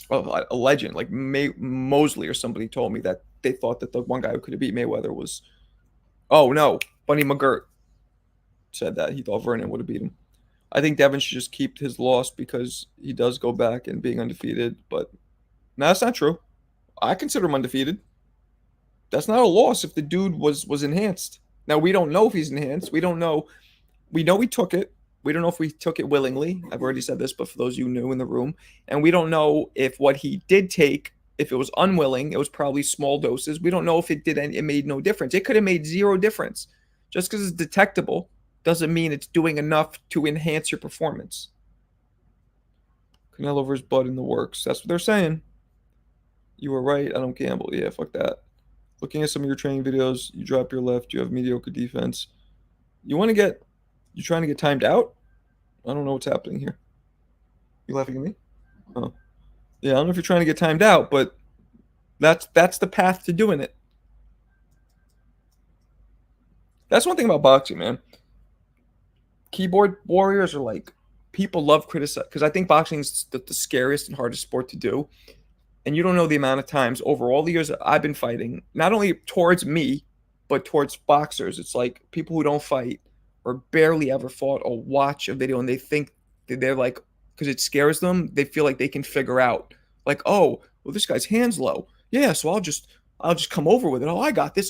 Oh, a legend like Mosley or somebody told me that they thought that the one guy who could have beat Mayweather was. Oh no, Bunny McGirt said that he thought Vernon would have beat him. I think Devin should just keep his loss because he does go back and being undefeated. But no, that's not true. I consider him undefeated. That's not a loss if the dude was enhanced. Now we don't know if he's enhanced. We don't know. We know he took it. We don't know if we took it willingly. I've already said this, but for those of you new in the room, and we don't know if what he did take, if it was unwilling, it was probably small doses. We don't know if it did. It made no difference. It could have made zero difference. Just because it's detectable doesn't mean it's doing enough to enhance your performance. Canelo versus Bud in the works. That's what they're saying. You were right. I don't gamble. Yeah, fuck that. Looking at some of your training videos, you drop your left. You have mediocre defense. You trying to get timed out? I don't know what's happening here. You laughing at me? Oh. Yeah, I don't know if you're trying to get timed out, but that's the path to doing it. That's one thing about boxing, man. Keyboard warriors are like people love criticize because I think boxing is the scariest and hardest sport to do. And you don't know the amount of times over all the years that I've been fighting, not only towards me, but towards boxers. It's like people who don't fight or barely ever fought or watch a video and they think that they're like, because it scares them, they feel like they can figure out, like, oh, well, this guy's hand's low. Yeah, so I'll just come over with it. Oh, I got this.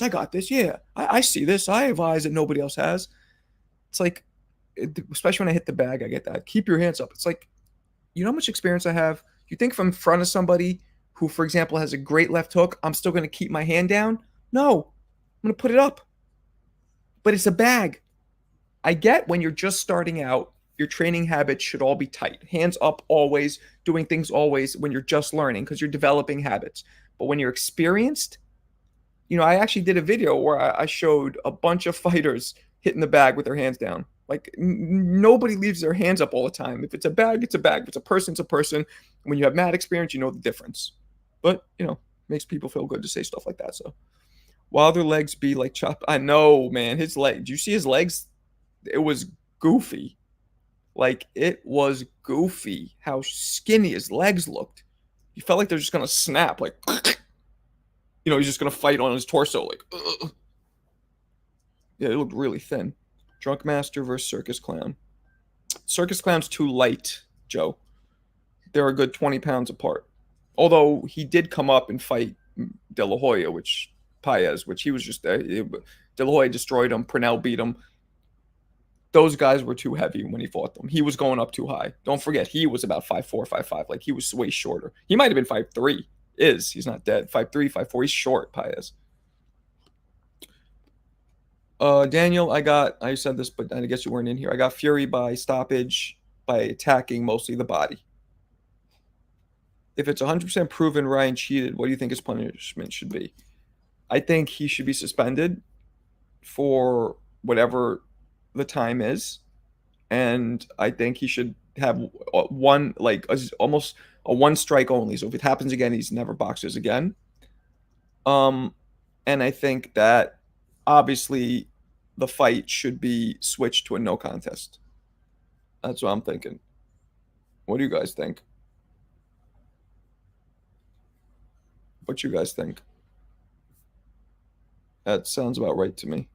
Yeah, I see this. I have eyes that nobody else has. It's like, especially when I hit the bag, I get that. Keep your hands up. It's like, you know how much experience I have? You think if I'm in front of somebody who, for example, has a great left hook, I'm still going to keep my hand down? No, I'm going to put it up. But it's a bag. I get when you're just starting out, your training habits should all be tight. Hands up always, doing things always when you're just learning because you're developing habits. But when you're experienced, I actually did a video where I showed a bunch of fighters hitting the bag with their hands down. Like nobody leaves their hands up all the time. If it's a bag, it's a bag. If it's a person, it's a person. When you have mad experience, you know the difference. But makes people feel good to say stuff like that. So while their legs be like chop, I know, man. His leg. Do you see his legs? It was goofy. Like it was goofy how skinny his legs looked. You felt like they're just gonna snap. Like he's just gonna fight on his torso. Like, ugh. Yeah, it looked really thin. Drunk Master versus Circus Clown. Circus Clown's too light, Joe. They're a good 20 pounds apart. Although he did come up and fight De La Hoya, Paez, which he was just there. De La Hoya destroyed him. Purnell beat him. Those guys were too heavy when he fought them. He was going up too high. Don't forget, he was about 5'4", 5'5". Like, he was way shorter. He might have been 5'3". He's not dead. 5'3", 5'4". He's short, Paez. Daniel, I said this, but I guess you weren't in here. I got Fury by stoppage by attacking mostly the body. If it's 100% proven Ryan cheated, what do you think his punishment should be? I think he should be suspended for whatever the time is, and I think he should have one, like almost a one strike only. So if it happens again, he's never boxes again. And I think that obviously the fight should be switched to a no contest. That's what I'm thinking. What do you guys think? What you guys think? That sounds about right to me.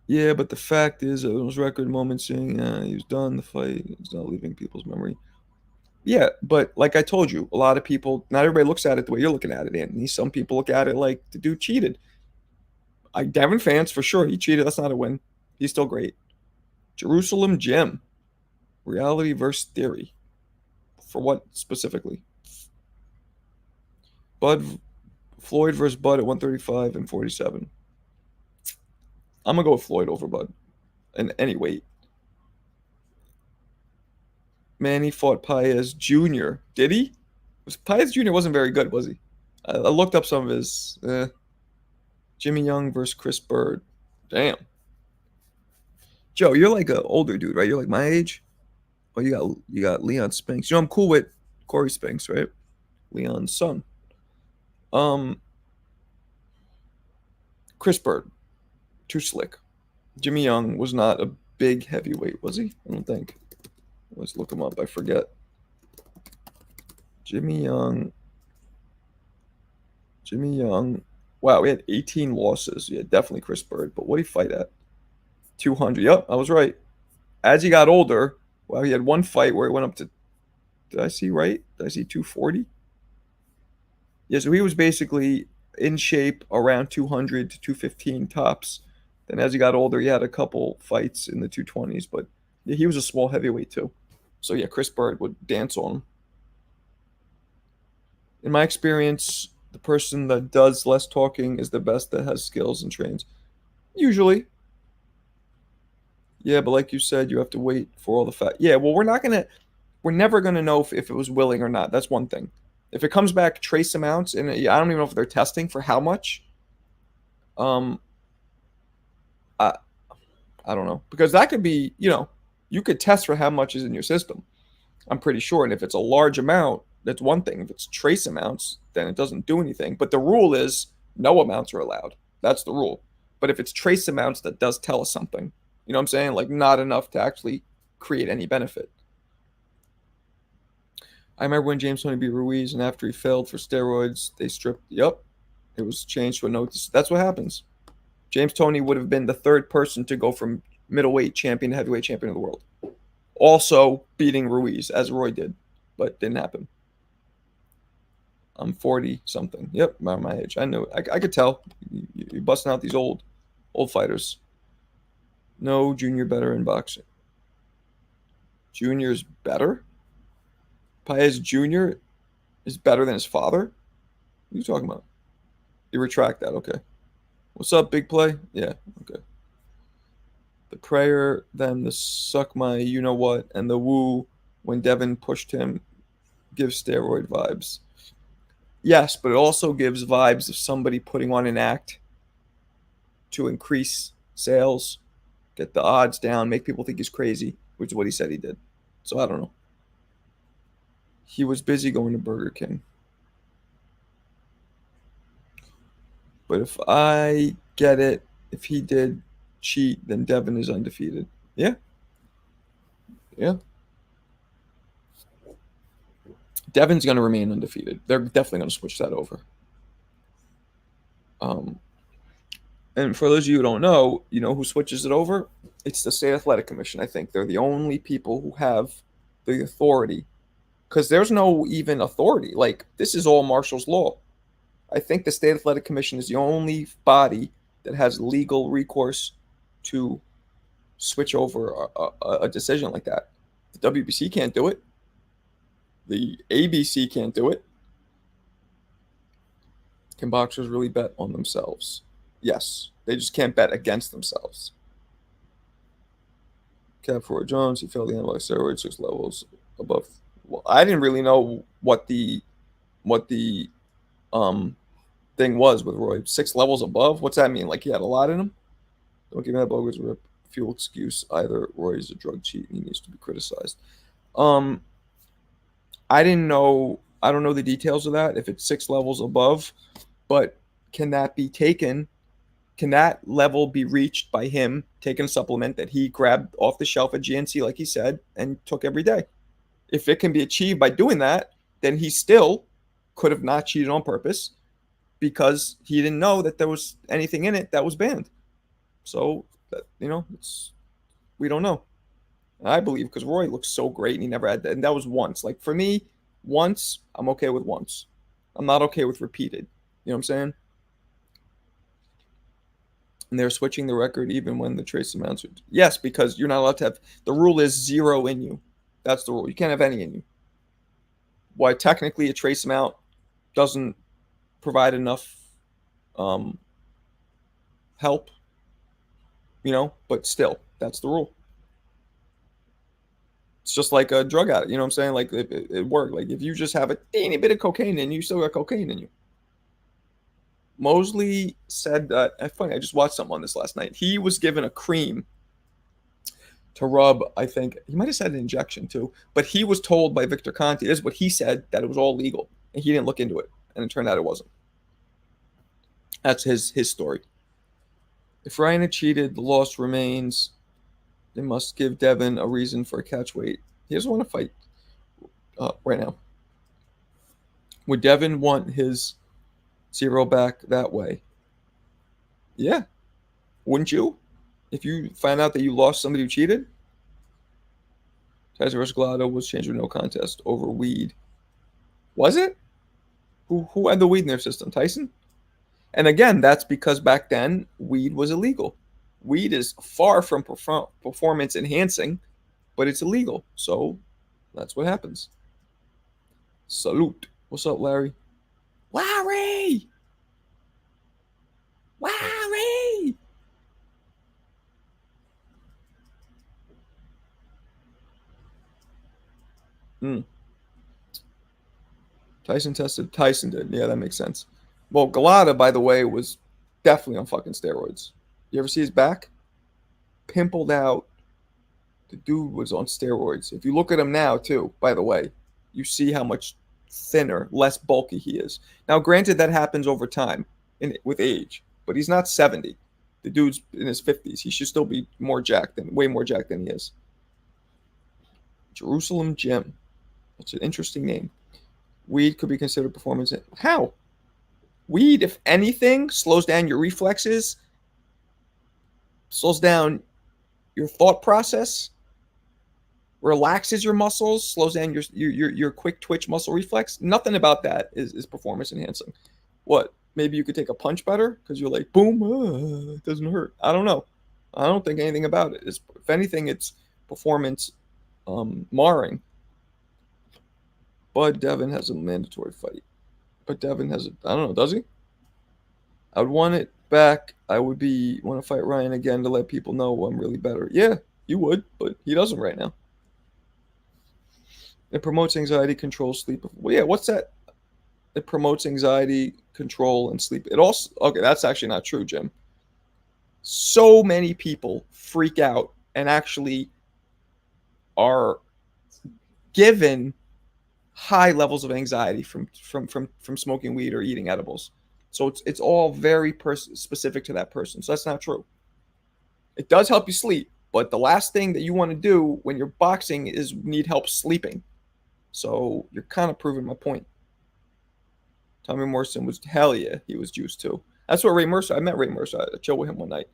Yeah, but the fact is, those record moments saying he was done, the fight, it's not leaving people's memory. Yeah, but like I told you, a lot of people, not everybody looks at it the way you're looking at it, Anthony. Some people look at it like the dude cheated. Devin fans, for sure, he cheated. That's not a win. He's still great. Jerusalem Gym. Reality versus theory. For what specifically? Floyd versus Bud at 135 and 47. I'm going to go with Floyd over Bud. And any weight. Manny fought Paez Jr. Did he? Paez Jr. wasn't very good, was he? I looked up some of his. Jimmy Young versus Chris Bird. Damn. Joe, you're like an older dude, right? You're like my age. Oh, you got Leon Spinks. I'm cool with Corey Spinks, right? Leon's son. Chris Bird, too slick. Jimmy Young was not a big heavyweight, was he? I don't think. Let's look him up. I forget. Jimmy Young. Wow, we had 18 losses. Yeah, definitely Chris Bird. But what did he fight at? 200. Yep, I was right. As he got older, wow, he had one fight where he went up to, did I see right? Did I see 240? Yeah, so he was basically in shape around 200 to 215 tops. Then as he got older, he had a couple fights in the 220s, but yeah, he was a small heavyweight too. So yeah, Chris Bird would dance on him. In my experience, the person that does less talking is the best that has skills and trains. Usually. Yeah, but like you said, you have to wait for all the facts. Yeah, well, we're never gonna know if it was willing or not. That's one thing. If it comes back trace amounts, and I don't even know if they're testing for how much. Um, I I don't know, because that could be, you could test for how much is in your system. I'm pretty sure, and if it's a large amount, that's one thing. If it's trace amounts, then it doesn't do anything. But the rule is no amounts are allowed. That's the rule. But if it's trace amounts, that does tell us something. You know what I'm saying? Like not enough to actually create any benefit. I remember when James Toney beat Ruiz, and after he failed for steroids, they stripped. Yep, it was changed to a notice. That's what happens. James Toney would have been the third person to go from middleweight champion to heavyweight champion of the world. Also beating Ruiz, as Roy did, but didn't happen. I'm 40 something. Yep, around my age. I knew it. I could tell. You're busting out these old fighters. No, Junior better in boxing. Junior's better? Paez Jr. is better than his father? What are you talking about? You retract that, okay. What's up, big play? Yeah, okay. The prayer, then the suck my you know what, and the woo when Devin pushed him gives steroid vibes. Yes, but it also gives vibes of somebody putting on an act to increase sales, get the odds down, make people think he's crazy, which is what he said he did. So I don't know. He was busy going to Burger King. But if I get it, if he did cheat, then Devin is undefeated. Yeah, yeah. Devin's going to remain undefeated. They're definitely going to switch that over. Um, and for those of you who don't know, you know who switches it over? It's the State Athletic Commission. I think they're the only people who have the authority because there's no even authority. Like, this is all Marshall's law. I think the State Athletic Commission is the only body that has legal recourse to switch over a decision like that. The WBC can't do it. The ABC can't do it. Can boxers really bet on themselves? Yes. They just can't bet against themselves. Cap for Jones, he failed the anabolic steroid 6 levels above. Well, I didn't really know what the um thing was with Roy. 6 levels above? What's that mean? Like he had a lot in him? Don't give me that bogus rip fuel excuse either. Roy is a drug cheat and he needs to be criticized. Um, I didn't know. I don't know the details of that. If it's 6 levels above, but can that be taken? Can that level be reached by him taking a supplement that he grabbed off the shelf at GNC, like he said, and took every day? If it can be achieved by doing that, then he still could have not cheated on purpose because he didn't know that there was anything in it that was banned. So, it's we don't know. I believe because Roy looks so great and he never had that. And that was once. Like for me, once, I'm okay with once. I'm not okay with repeated. You know what I'm saying? And they're switching the record even when the trace amounts are. Yes, because you're not allowed to have. The rule is 0 in you. That's the rule. You can't have any in you. Why technically a trace amount doesn't provide enough um, help, but still, that's the rule. It's just like a drug addict. You know what I'm saying? Like it worked. Like if you just have a teeny bit of cocaine in you, still got cocaine in you. Mosley said that. Funny, I just watched something on this last night. He was given a cream to rub. I think he might have said an injection too, but he was told by Victor Conti. This is what he said, that it was all legal, and he didn't look into it, and it turned out it wasn't. That's his story. If Ryan had cheated, the loss remains. They must give Devin a reason for a catch weight. He doesn't want to fight right now. Would Devin want his 0 back that way? Yeah. Wouldn't you? If you find out that you lost somebody who cheated? Tyson vs. Glotto was changed with no contest over weed. Was it? Who had the weed in their system? Tyson? And again, that's because back then weed was illegal. Weed is far from performance enhancing, but it's illegal. So that's what happens. Salute. What's up, Larry? Larry! Larry! Hmm. Tyson tested. Tyson did. Yeah, that makes sense. Well, Galata, by the way, was definitely on fucking steroids. You ever see his back? Pimpled out. The dude was on steroids. If you look at him now, too, by the way, you see how much thinner, less bulky he is. Now, granted, that happens over time with age, but he's not 70. The dude's in his 50s. He should still be way more jacked than he is. Jerusalem Gym. That's an interesting name. Weed could be considered performance. How? Weed, if anything, slows down your reflexes, slows down your thought process, relaxes your muscles, slows down your quick twitch muscle reflex. Nothing about that is performance enhancing. What? Maybe you could take a punch better because you're like, boom, it doesn't hurt. I don't know. I don't think anything about it. If anything, it's performance marring. Bud Devin has a mandatory fight. But Devin has I don't know, does he? I would want it back, I would be want to fight Ryan again to let people know I'm really better. Yeah, you would, but he doesn't right now. It promotes anxiety, control, sleep. Well, yeah, what's that? It promotes anxiety, control, and sleep. It also okay. That's actually not true, Jim. So many people freak out and actually are given high levels of anxiety from smoking weed or eating edibles. So it's all very specific to that person. So that's not true. It does help you sleep, but the last thing that you want to do when you're boxing is need help sleeping. So you're kind of proving my point. Tommy Morrison was hell yeah, he was juiced too. That's what Ray Mercer. I met Ray Mercer. I chilled with him one night.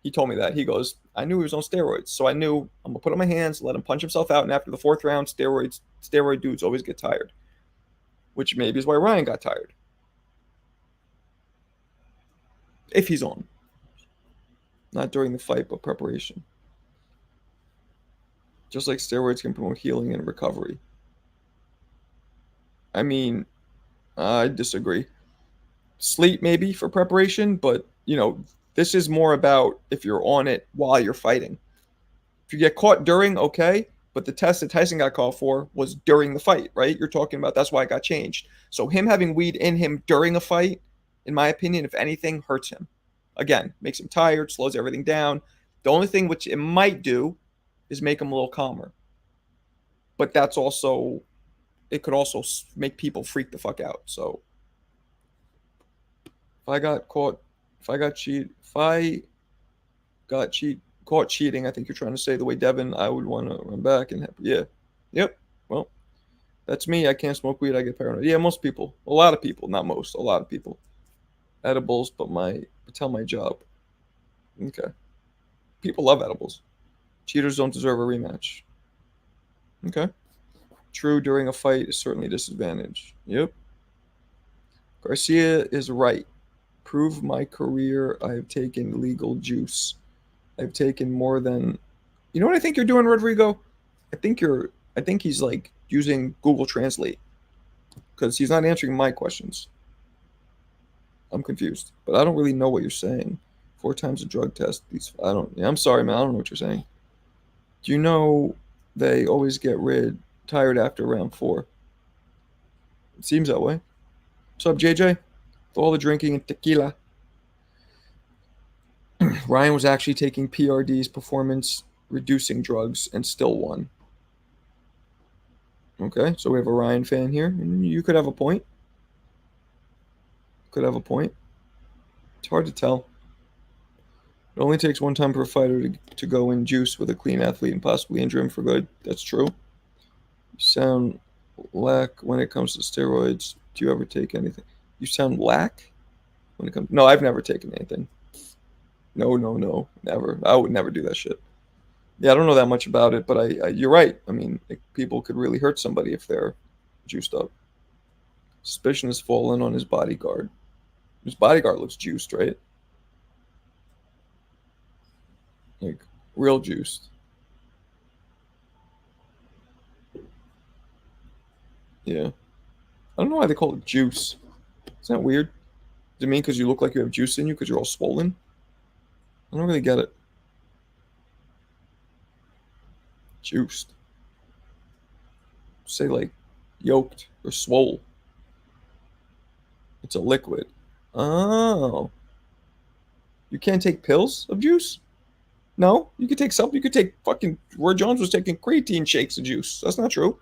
He told me that. He goes, I knew he was on steroids, so I knew I'm gonna put on my hands, let him punch himself out, and after the fourth round, steroid dudes always get tired, which maybe is why Ryan got tired if he's on, not during the fight but preparation. Just like steroids can promote healing and recovery. I mean, I disagree. Sleep maybe for preparation, but this is more about if you're on it while you're fighting. If you get caught during, okay, but the test that Tyson got called for was during the fight, right? You're talking about that's why it got changed. So him having weed in him during a fight, in my opinion, if anything, hurts him. Again, makes him tired, slows everything down. The only thing which it might do is make him a little calmer. But that's also it could also make people freak the fuck out. So if I got caught, if I got cheat, if I got caught cheating, I think you're trying to say the way Devin, I would want to run back and yeah, yep. Well, that's me. I can't smoke weed. I get paranoid. Yeah, most people, a lot of people, not most, a lot of people. Edibles, but tell my job. Okay, people love edibles. Cheaters don't deserve a rematch. Okay, true. During a fight is certainly a disadvantage. Yep. Garcia is right. Prove my career. I have taken legal juice. I've taken more than. You know what I think you're doing, Rodrigo? I think you're. I think he's like using Google Translate because he's not answering my questions. I'm confused, but I don't really know what you're saying. 4 times a drug test. These. I don't. Yeah, I'm sorry, man. I don't know what you're saying. Do you know they always get tired after round 4? It seems that way. What's up, JJ? With all the drinking and tequila. Ryan was actually taking PRDs, performance reducing drugs, and still won. Okay, so we have a Ryan fan here, and you could have a point. Could have a point. It's hard to tell. It only takes one time per fighter to go in juice with a clean athlete and possibly injure him for good. That's true. You sound lack when it comes to steroids. Do you ever take anything? You sound lack when it comes. No, I've never taken anything. No, no, no, never. I would never do that shit. Yeah, I don't know that much about it, but you're right. I mean, people could really hurt somebody if they're juiced up. Suspicion has fallen on his bodyguard. His bodyguard looks juiced, right? Like real juiced. Yeah. I don't know why they call it juice. Isn't that weird? Does it mean because you look like you have juice in you because you're all swollen? I don't really get it. Juiced. Say like yoked or swole. It's a liquid. Oh. You can't take pills of juice? No, you could take something. You could take fucking. Roy Jones was taking creatine shakes of juice. That's not true.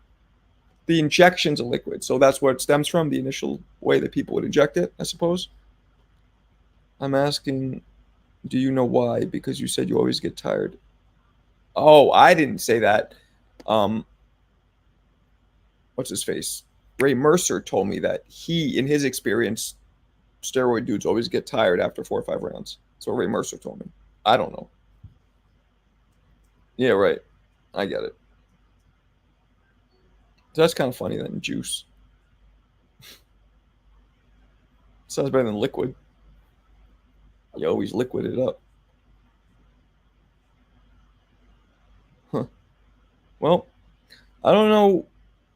The injection's a liquid, so that's where it stems from. The initial way that people would inject it, I suppose. I'm asking, do you know why? Because you said you always get tired. Oh, I didn't say that. Um, what's his face? Ray Mercer told me that he, in his experience, steroid dudes always get tired after 4 or 5 rounds. That's what Ray Mercer told me. I don't know. Yeah, right. I get it. So that's kind of funny then. Juice sounds better than liquid. You always liquid it up. Huh. Well, I don't know.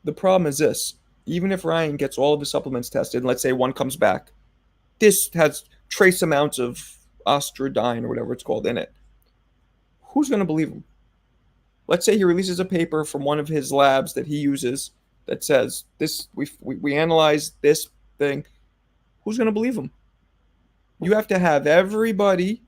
The problem is this: even if Ryan gets all of the supplements tested, and let's say one comes back, this has trace amounts of ostradine or whatever it's called in it. Who's going to believe him? Let's say he releases a paper from one of his labs that he uses that says this we analyzed this thing. Who's going to believe him? You have to have everybody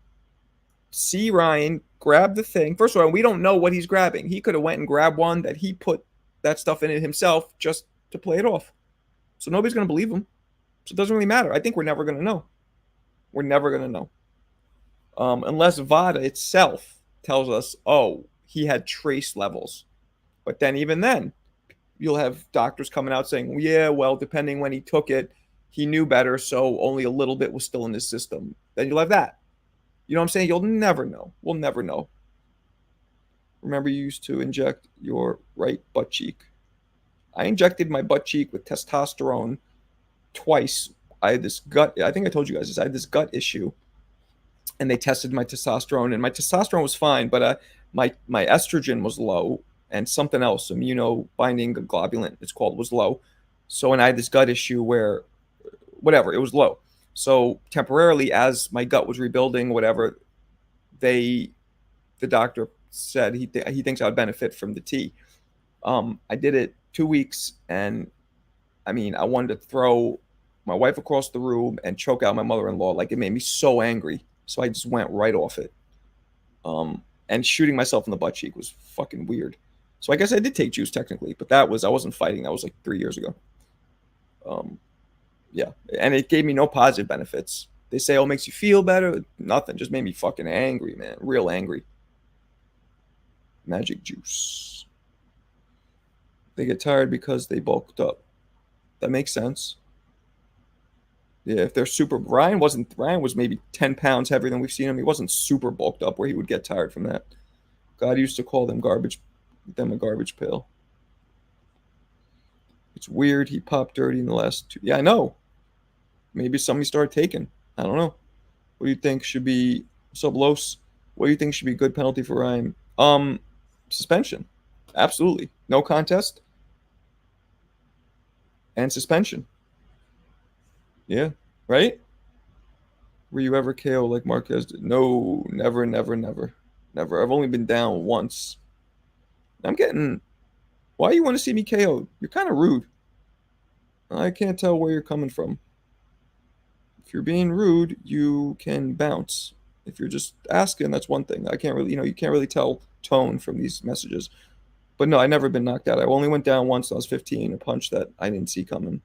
see Ryan grab the thing. First of all, we don't know what he's grabbing. He could have went and grabbed one that he put that stuff in it himself just to play it off. So nobody's going to believe him. So it doesn't really matter. I think we're never going to know. We're never going to know. Unless VADA itself tells us, oh, he had trace levels. But then even then, you'll have doctors coming out saying, yeah, well, depending when he took it, he knew better, so only a little bit was still in his system. Then you'll have that. You know what I'm saying? You'll never know. We'll never know. Remember, you used to inject your right butt cheek. I injected my butt cheek with testosterone twice. I had this gut, I think I told you guys this, I had this gut issue, and they tested my testosterone, and my testosterone was fine, but my estrogen was low, and something else, immunobinding globulin, it's called, was low. So, and I had this gut issue where, whatever, it was low. So temporarily, as my gut was rebuilding, whatever, the doctor said he thinks I would benefit from the tea. I did it 2 weeks, and I mean, I wanted to throw my wife across the room and choke out my mother-in-law. Like, it made me so angry. So I just went right off it. And shooting myself in the butt cheek was fucking weird. So I guess I did take juice technically, but I wasn't fighting. That was like 3 years ago. Yeah, and it gave me no positive benefits. They say, oh, it makes you feel better. Nothing. Just made me fucking angry, man. Real angry. Magic juice. They get tired because they bulked up. That makes sense. Yeah, if they're super, Ryan was maybe 10 pounds heavier than we've seen him. He wasn't super bulked up where he would get tired from that. God used to call them a garbage pail. It's weird he popped dirty in the last 2. Yeah, I know. Maybe somebody started taking. I don't know. What do you think should be sub Los? What do you think should be a good penalty for Ryan? Suspension. Absolutely. No contest and suspension. Yeah, right? Were you ever KO like Marquez did? No, never, never, never. Never. I've only been down once. I'm getting. Why you want to see me KO? You're kind of rude. I can't tell where you're coming from. If you're being rude, you can bounce. If you're just asking, that's one thing. I can't really, you can't really tell tone from these messages. But no, I never been knocked out. I only went down once when I was 15. A punch that I didn't see coming.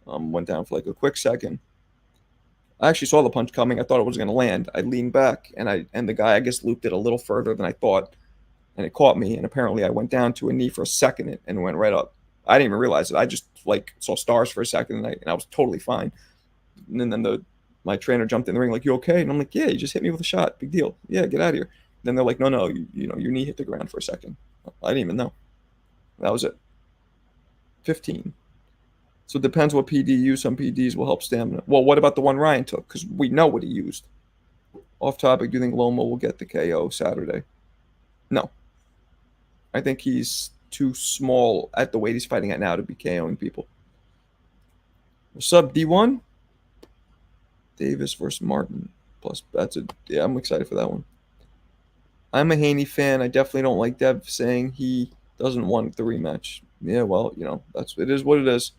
Went down for like a quick second. I actually saw the punch coming. I thought it was going to land. I leaned back, and the guy, I guess, looped it a little further than I thought, and it caught me. And apparently, I went down to a knee for a second and went right up. I didn't even realize it. I just like saw stars for a second, and I was totally fine. And then my trainer jumped in the ring like, "You okay?" And I'm like, "Yeah, you just hit me with a shot. Big deal. Yeah, get out of here." Then they're like, "No, your knee hit the ground for a second." I didn't even know. That was it. 15. So it depends what PD you use. Some PDs will help stamina. Well, what about the one Ryan took? Because we know what he used. Off topic, do you think Loma will get the KO Saturday? No. I think he's too small at the weight he's fighting at now to be KOing people. What's up, D1? Davis versus Martin. Plus, yeah, I'm excited for that one. I'm a Haney fan. I definitely don't like Dev saying he doesn't want the rematch. Yeah, well, it is what it is.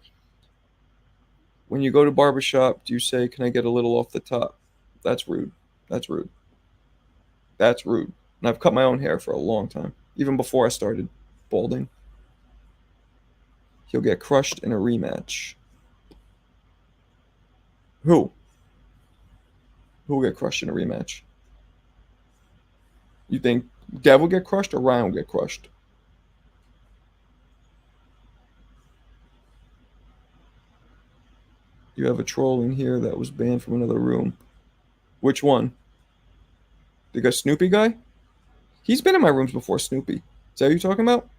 When you go to barbershop, do you say, "Can I get a little off the top?" That's rude. That's rude. That's rude. And I've cut my own hair for a long time, even before I started balding. He'll get crushed in a rematch. Who? Who will get crushed in a rematch? You think Dev will get crushed or Ryan will get crushed? You have a troll in here that was banned from another room. Which one? The guy Snoopy guy? He's been in my rooms before, Snoopy. Is that what you're talking about?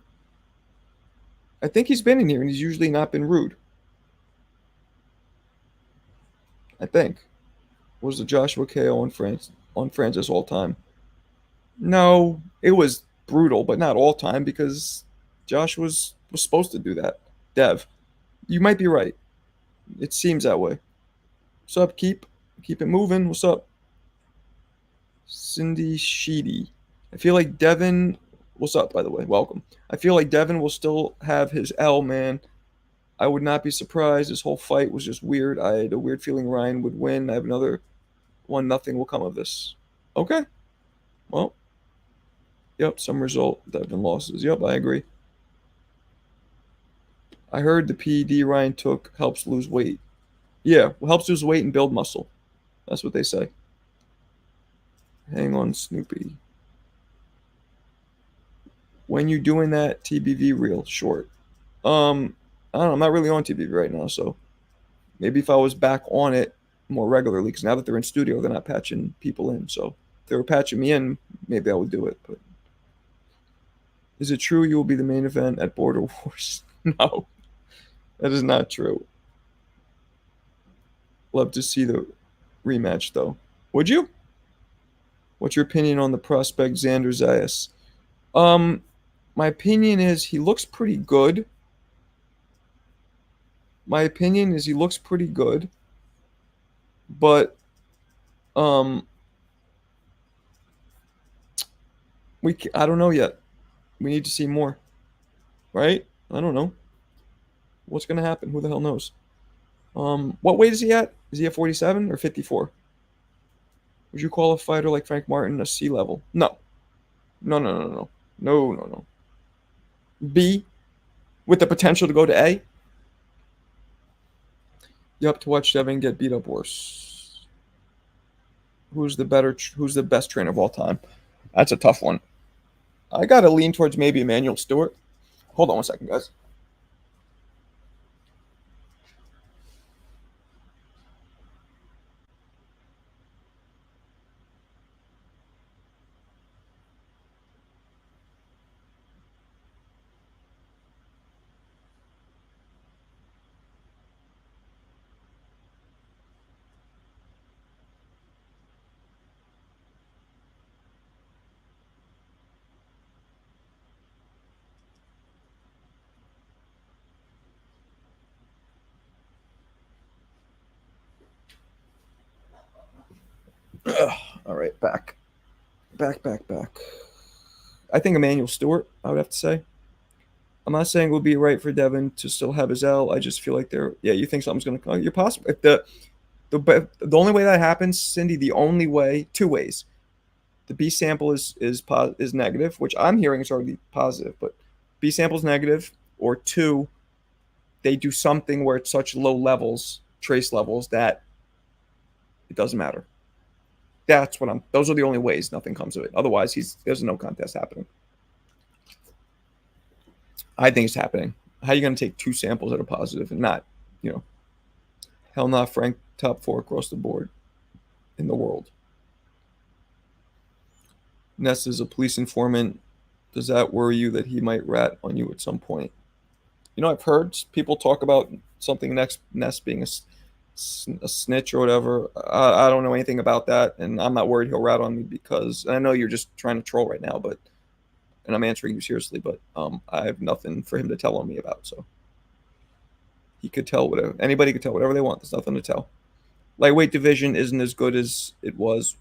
I think he's been in here and he's usually not been rude. I think. Was the Joshua KO on Francis all time? No, it was brutal, but not all time because Josh was supposed to do that. Dev, you might be right. It seems that way. What's up, Keep? Keep it moving. What's up? Cindy Sheedy. I feel like Devin. What's up, by the way? Welcome. I feel like Devin will still have his L, man. I would not be surprised. This whole fight was just weird. I had a weird feeling Ryan would win. I have another one. Nothing will come of this. Okay. Well, yep. Some result. Devin losses. Yep, I agree. I heard the PED Ryan took helps lose weight. Yeah, helps lose weight and build muscle. That's what they say. Hang on, Snoopy. When you doing that TBV reel short? I don't know. I'm not really on TBV right now, so maybe if I was back on it more regularly, because now that they're in studio, they're not patching people in. So if they were patching me in, maybe I would do it. But is it true you will be the main event at Border Wars? No, that is not true. Love to see the rematch, though. Would you? What's your opinion on the prospect Xander Zayas? Um, my opinion is he looks pretty good. My opinion is he looks pretty good, but um, I don't know yet. We need to see more, right? I don't know what's gonna happen. Who the hell knows? What weight is he at? Is he at 47 or 54? Would you call a fighter like Frank Martin a C level? No, no, no, no, no, no, no, no. B with the potential to go to A. Yup, to watch Devin get beat up worse. Who's the best trainer of all time? That's a tough one. I gotta lean towards maybe Emmanuel Stewart. Hold on one second, guys. Ugh, all right, back. I think Emmanuel Stewart. I would have to say. I'm not saying it would be right for Devin to still have his L. I just feel like they're. Yeah, you think something's gonna come? You're possible. If the only way that happens, Cindy, the only way, two ways. The B sample is negative, which I'm hearing is already positive, but B sample is negative, or two, they do something where it's such low levels, trace levels, that it doesn't matter. That's what I'm. Those are the only ways nothing comes of it. Otherwise, there's no contest happening. I think it's happening. How are you going to take two samples that are positive and not, you know, hell not Frank top four across the board in the world. Ness is a police informant. Does that worry you that he might rat on you at some point? You know, I've heard people talk about something next Ness being a snitch or whatever. I don't know anything about that, and I'm not worried he'll rat on me because I know you're just trying to troll right now, but and I'm answering you seriously, but I have nothing for him to tell on me about. So he could tell whatever anybody could tell whatever they want. There's nothing to tell. Lightweight division isn't as good as it was.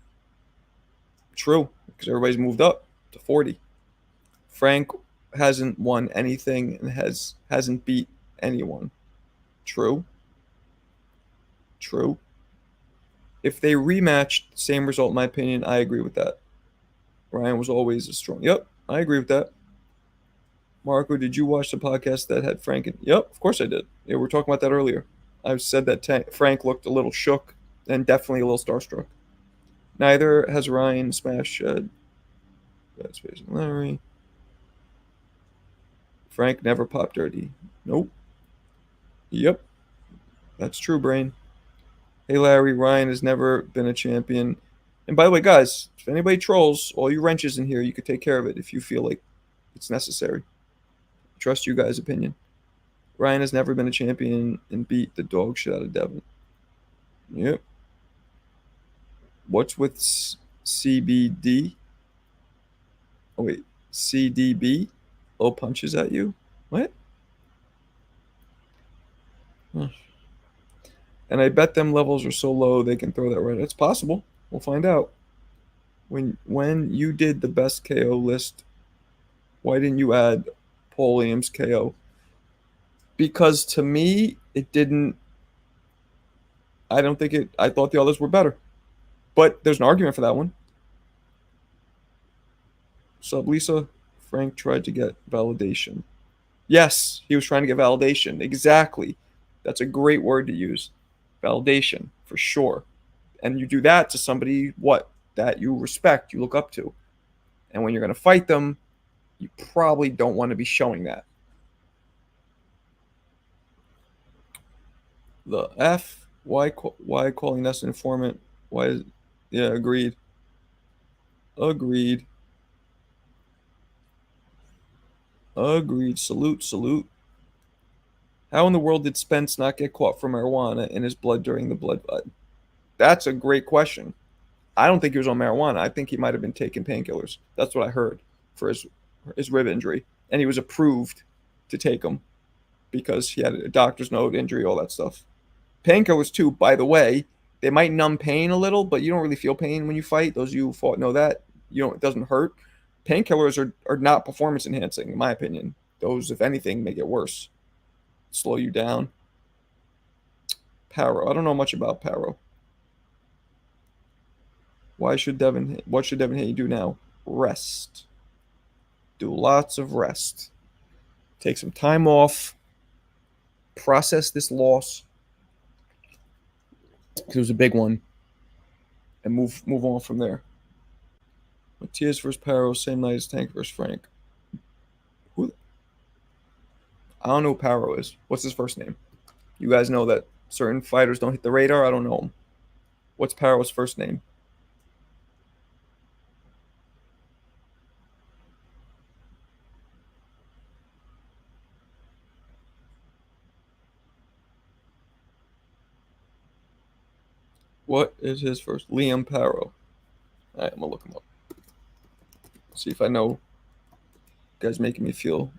True, because everybody's moved up to 40. Frank hasn't won anything and hasn't beat anyone. True. True. If they rematched, same result, in my opinion, I agree with that. Ryan was always a strong. Yep, I agree with that. Marco, did you watch the podcast that had Frank? Yep, of course I did. Yeah, we were talking about that earlier. I said that Frank looked a little shook and definitely a little starstruck. Neither has Ryan smashed Shed. That's Space and Larry. Frank never popped dirty. Nope. Yep, that's true, Brain. Hey, Larry, Ryan has never been a champion. And by the way, guys, if anybody trolls, all you wrenches in here, you could take care of it if you feel like it's necessary. Trust you guys' opinion. Ryan has never been a champion and beat the dog shit out of Devin. Yep. What's with CBD? Oh, wait. CDB? Low punches at you? What? Huh. And I bet them levels are so low they can throw that right. It's possible. We'll find out. When you did the best KO list, why didn't you add Paul Williams KO? Because to me, it didn't. I don't think it. I thought the others were better, but there's an argument for that one. Sub Lisa, Frank tried to get validation. Yes, he was trying to get validation. Exactly. That's a great word to use. Validation, for sure. And you do that to somebody what that you respect, you look up to. And when you're going to fight them, you probably don't want to be showing that. The F, why calling us an informant? Why is, yeah, agreed. Agreed. Agreed. Salute, salute. How in the world did Spence not get caught for marijuana in his blood during the blood fight? That's a great question. I don't think he was on marijuana. I think he might have been taking painkillers. That's what I heard for his rib injury, and he was approved to take them because he had a doctor's note, injury, all that stuff. Painkillers too, by the way, they might numb pain a little, but you don't really feel pain when you fight. Those of you who fought know that. You know, it doesn't hurt. Painkillers are not performance enhancing, in my opinion. Those, if anything, make it worse. Slow you down. Paro. I don't know much about Paro. What should Devin Haney do now? Rest. Do lots of rest. Take some time off. Process this loss. Because it was a big one. And move on from there. Matias versus Paro, same night as Tank versus Frank. Who? I don't know who Paro is. What's his first name? You guys know that certain fighters don't hit the radar. I don't know him. What's Paro's first name? What is his first? Liam Paro. All right, I'm gonna look him up. See if I know. You guys making me feel.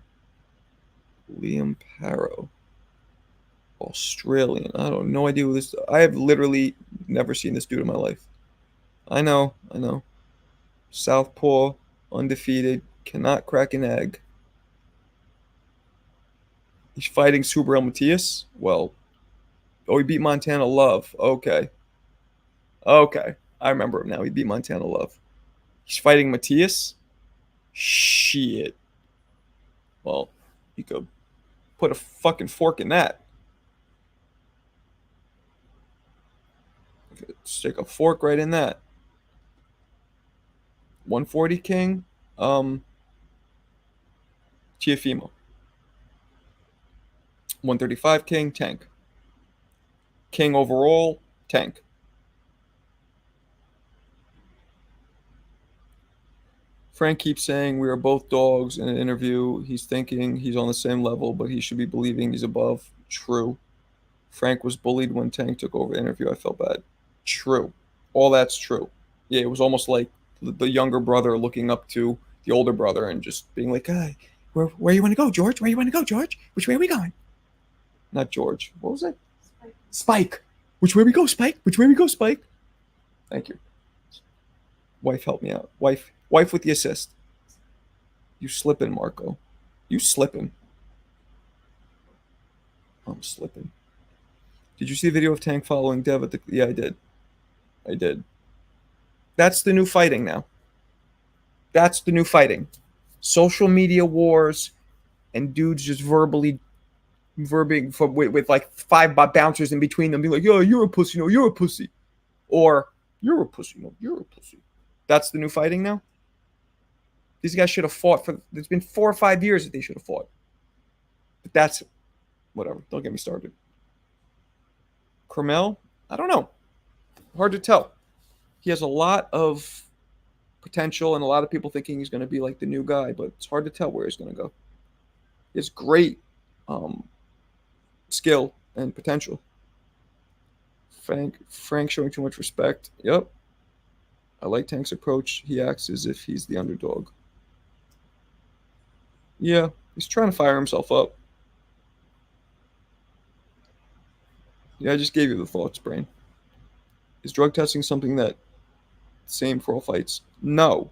Liam Paro. Australian. I don't no idea who this. I have literally never seen this dude in my life. I know. Southpaw, undefeated, cannot crack an egg. He's fighting Subriel Matias. Well, oh, he beat Montana Love. Okay, I remember him now. He beat Montana Love. He's fighting Matias. Shit. Well, you could put a fucking fork in that. Stick a fork right in that. 140 King, Chiafimo. 135 King, Tank. King overall, Tank. Frank keeps saying we are both dogs in an interview. He's thinking he's on the same level, but he should be believing he's above. True. Frank was bullied when Tank took over the interview. I felt bad. True. All that's true. Yeah, it was almost like the younger brother looking up to the older brother and just being like, hey, where you want to go, George? Where you want to go, George? Which way are we going? Not George. What was it? Spike. Which way we go, Spike? Which way we go, Spike? Thank you. Wife, help me out. Wife with the assist. You slipping, Marco. You slipping. I'm slipping. Did you see the video of Tank following Dev at the... Yeah, I did. That's the new fighting now. That's the new fighting. Social media wars and dudes just verbing with like five bouncers in between them being like, yo, you're a pussy. No, you're a pussy. Or, you're a pussy. No, you're a pussy. That's the new fighting now? These guys should have fought for... It's been 4 or 5 years that they should have fought. But that's... Whatever. Don't get me started. Carmel? I don't know. Hard to tell. He has a lot of potential and a lot of people thinking he's going to be like the new guy, but it's hard to tell where he's going to go. He has great skill and potential. Frank showing too much respect. Yep. I like Tank's approach. He acts as if he's the underdog. Yeah, he's trying to fire himself up. Yeah, I just gave you the thoughts, brain. Is drug testing something that same for all fights? No.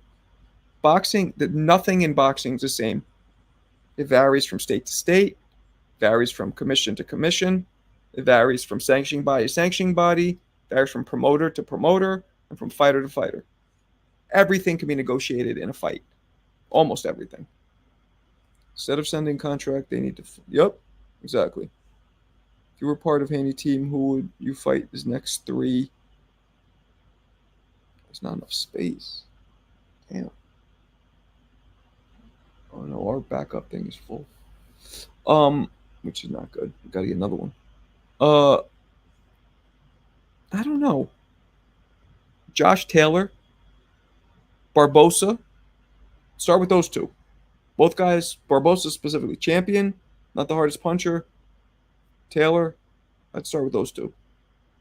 Boxing, nothing in boxing is the same. It varies from state to state, varies from commission to commission, it varies from sanctioning body to sanctioning body, varies from promoter to promoter, and from fighter to fighter. Everything can be negotiated in a fight. Almost everything. Instead of sending contract, they need to. Yep, exactly. If you were part of Haney team, who would you fight his next three? There's not enough space. Damn. Oh no, our backup thing is full. Which is not good. Got to get another one. Uh, I don't know. Josh Taylor, Barbosa. Start with those two. Both guys. Barbosa specifically champion, not the hardest puncher. Taylor, I'd start with those two.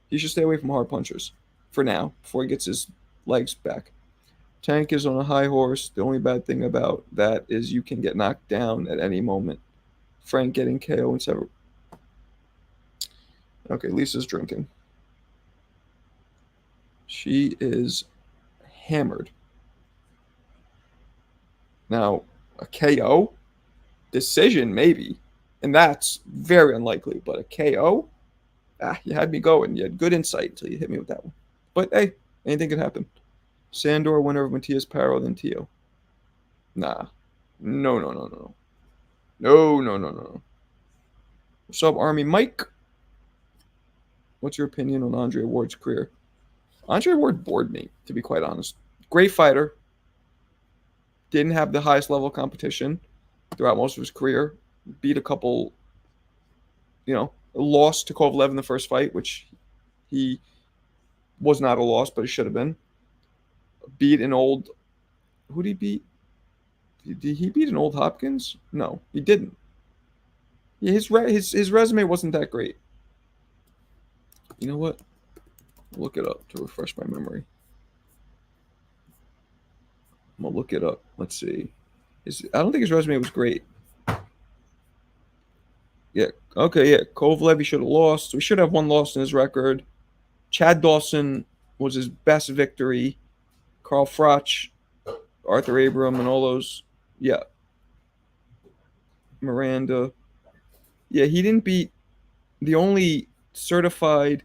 He should stay away from hard punchers for now before he gets his legs back. Tank is on a high horse. The only bad thing about that is you can get knocked down at any moment. Frank getting KO and several. Okay, Lisa's drinking. She is hammered. Now, a KO? Decision, maybe. And that's very unlikely. But a KO? You had me going. You had good insight until you hit me with that one. But hey, anything could happen. Sandor, winner of Matias Paro, then Tio. Nah. No, no, no, no. No, no, no, no. What's up, Army Mike? What's your opinion on Andre Ward's career? Andre Ward bored me, to be quite honest. Great fighter. Didn't have the highest level of competition throughout most of his career. Beat a couple, lost to Kovalev in the first fight, which he was not a loss, but it should have been. Beat an old. Who did he beat? Did he beat an old Hopkins? No, he didn't. Yeah, his resume wasn't that great. You know what? I'll look it up to refresh my memory. I'm gonna look it up. Let's see. I don't think his resume was great. Yeah. Okay. Yeah. Kovalev, he should have lost. So he should have one loss in his record. Chad Dawson was his best victory. Carl Froch, Arthur Abram, and all those. Yeah. Miranda. Yeah, he didn't beat the only certified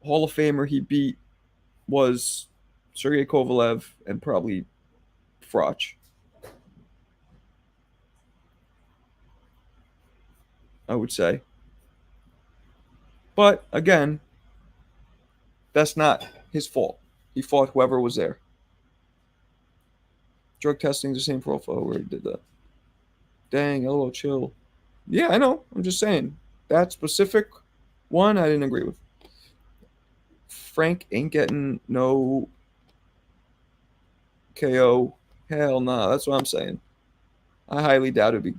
Hall of Famer he beat was Sergey Kovalev and probably Froch. I would say. But again, that's not his fault. He fought whoever was there. Drug testing is the same profile where he did that. Dang, a little chill. Yeah, I know. I'm just saying. That specific one I didn't agree with. Frank ain't getting no KO. Hell nah. That's what I'm saying. I highly doubt it'd be.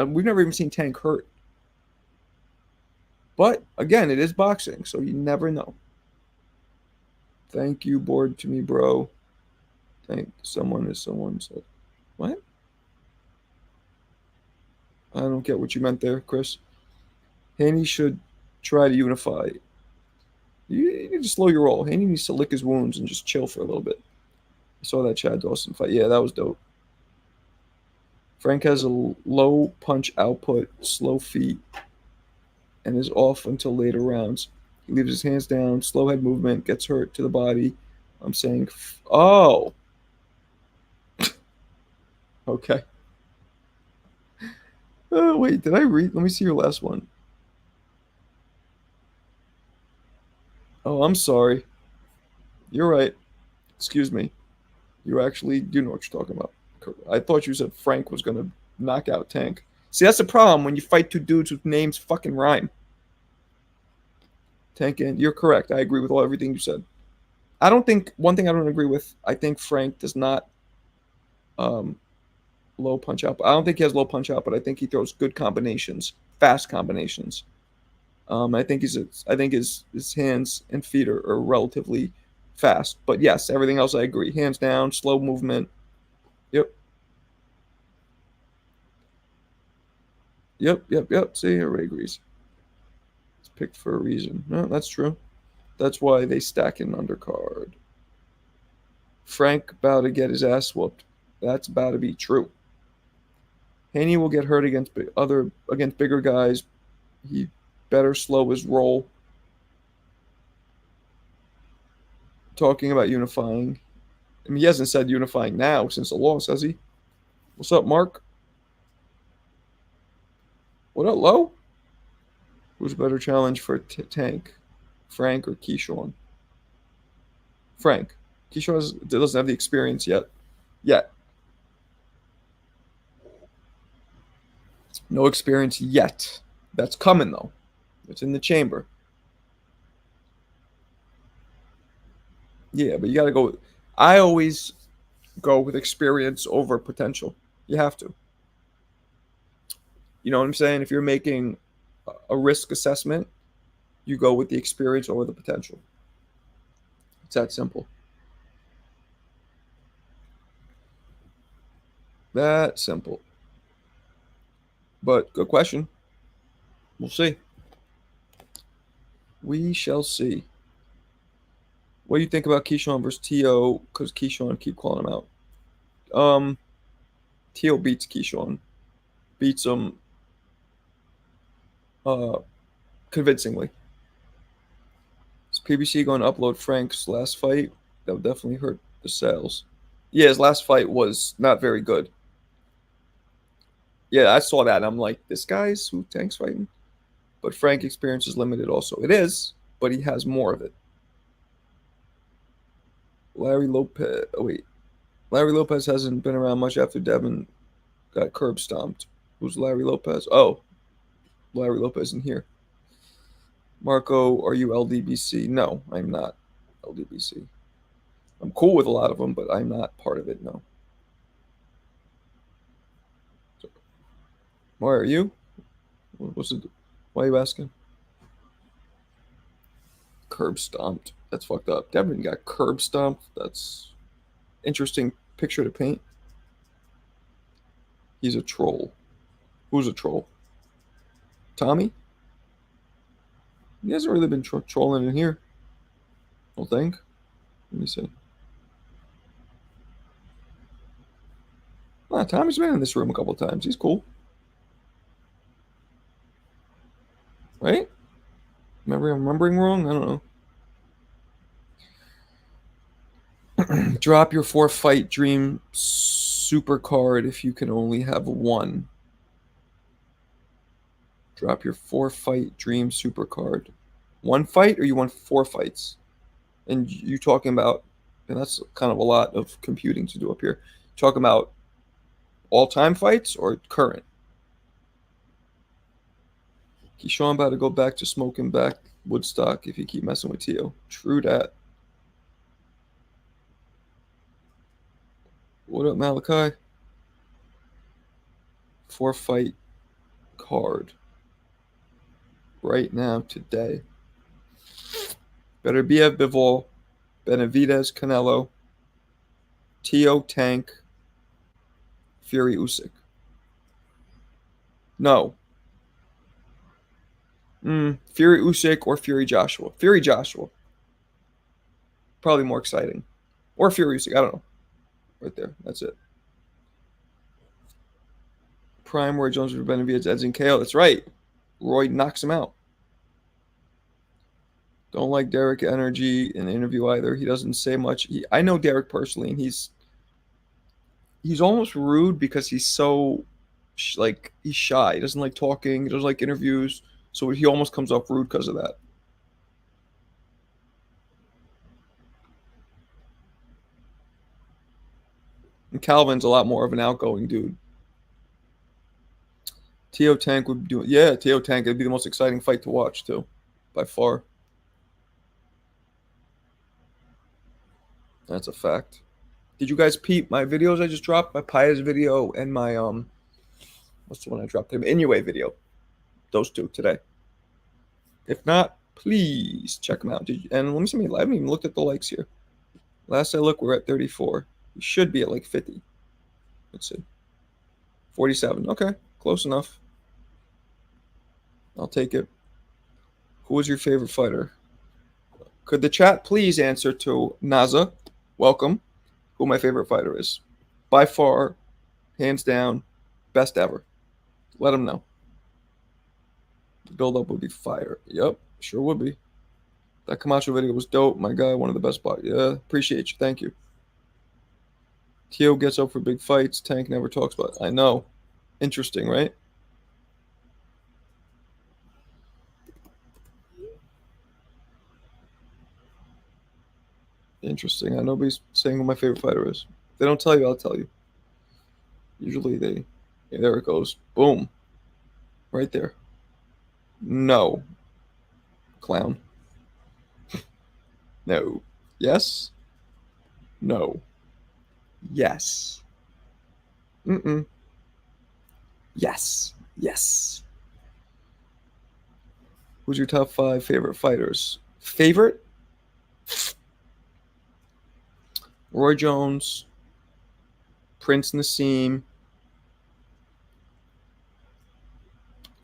We've never even seen Tank hurt. But again, it is boxing, so you never know. Thank you, bored to me, bro. Thank someone as someone said. What? I don't get what you meant there, Chris. Haney should try to unify. You need to slow your roll. Haney needs to lick his wounds and just chill for a little bit. I saw that Chad Dawson fight. Yeah, that was dope. Frank has a low punch output, slow feet, and is off until later rounds. He leaves his hands down, slow head movement, gets hurt to the body. I'm saying, oh. Okay. Oh, wait, did I read? Let me see your last one. Oh, I'm sorry. You're right. Excuse me. You actually do know what you're talking about. I thought you said Frank was going to knock out Tank. See, that's the problem when you fight two dudes whose names fucking rhyme. Tank and you're correct. I agree with everything you said. I don't think one thing I don't agree with. I think Frank does not um, low punch out. I don't think he has low punch out, but I think he throws good combinations, fast combinations. I think his hands and feet are relatively fast. But yes, everything else I agree. Hands down, slow movement. Yep. Yep. See, everybody agrees. picked for a reason. No, that's true. That's why they stack in undercard. Frank about to get his ass whooped. That's about to be true. Haney will get hurt against bigger guys. He better slow his roll. Talking about unifying. I mean, he hasn't said unifying now since the loss, has he? What's up, Mark? What up, Low? Who's a better challenge for Tank, Frank or Keyshawn? Frank. Keyshawn doesn't have the experience yet. Yet. No experience yet. That's coming, though. It's in the chamber. Yeah, but you got to go. I always go with experience over potential. You have to. You know what I'm saying? If you're making a risk assessment, you go with the experience over the potential. It's that simple. That simple. But good question. We'll see. We shall see. What do you think about Keyshawn versus T.O.? Because Keyshawn keep calling him out. T.O. beats Keyshawn. Beats him uh, convincingly. Is PBC going to upload Frank's last fight? That would definitely hurt the sales. Yeah, his last fight was not very good. Yeah, I saw that, and I'm like, this guy's who Tank's fighting? But Frank experience is limited also. It is, but he has more of it. Larry Lopez. Oh, wait. Larry Lopez hasn't been around much after Devin got curb stomped. Who's Larry Lopez? Oh, Larry Lopez in here. Marco, are you LDBC? No, I'm not LDBC. I'm cool with a lot of them, but I'm not part of it, no. So, why are you? What's it? Why are you asking? Curb stomped. That's fucked up. Devin got curb stomped. That's interesting picture to paint. He's a troll. Who's a troll? Tommy? He hasn't really been trolling in here. I don't think. Let me see. Tommy's been in this room a couple times. He's cool. Right? Maybe I'm remembering wrong? I don't know. Drop your 4-fight dream super card if you can only have one. Drop your 4-fight dream super card. One fight or you want 4 fights? And you talking about, and that's kind of a lot of computing to do up here. Talking about all-time fights or current? Keyshawn about to go back to smoking back Woodstock if you keep messing with Tio. True that. What up, Malachi? 4-fight card. Right now, today. Better be at Bivol, Benavidez, Canelo, Tio, Tank, Fury, Usyk. No. Fury, Usyk, or Fury, Joshua. Fury, Joshua. Probably more exciting. Or Fury, Usyk. I don't know. Right there. That's it. Prime, Roy Jones for Benavidez, Edson KO. That's right. Roy knocks him out. Don't like Derek energy in the interview either. He doesn't say much. I know Derek personally, and he's almost rude because he's so he's shy. He doesn't like talking. He doesn't like interviews. So he almost comes off rude because of that. And Calvin's a lot more of an outgoing dude. Tio Tank would do it. Yeah, Tio Tank would be the most exciting fight to watch too, by far. That's a fact. Did you guys peep my videos I just dropped? My Paya's video and my what's the one I dropped? The Inoue video. Those two today. If not, please check them out. And let me see. I haven't even looked at the likes here. Last I looked, we're at 34. We should be at like 50. Let's see. 47. Okay, close enough. I'll take it. Who is your favorite fighter? Could the chat please answer to Naza? Welcome. Who my favorite fighter is? By far, hands down, best ever. Let them know. The build up would be fire. Yep, sure would be. That Camacho video was dope. My guy, one of the best spots. Yeah, appreciate you. Thank you. Tio gets up for big fights. Tank never talks about it. I know. Interesting, right? Interesting. I nobody's saying who my favorite fighter is. If they don't tell you, I'll tell you. Usually they. Yeah, there it goes. Boom. Right there. No. Clown. No. Yes. No. Yes. Mm-mm. Yes. Yes. Who's your top five favorite fighters? Favorite? Roy Jones, Prince Nassim,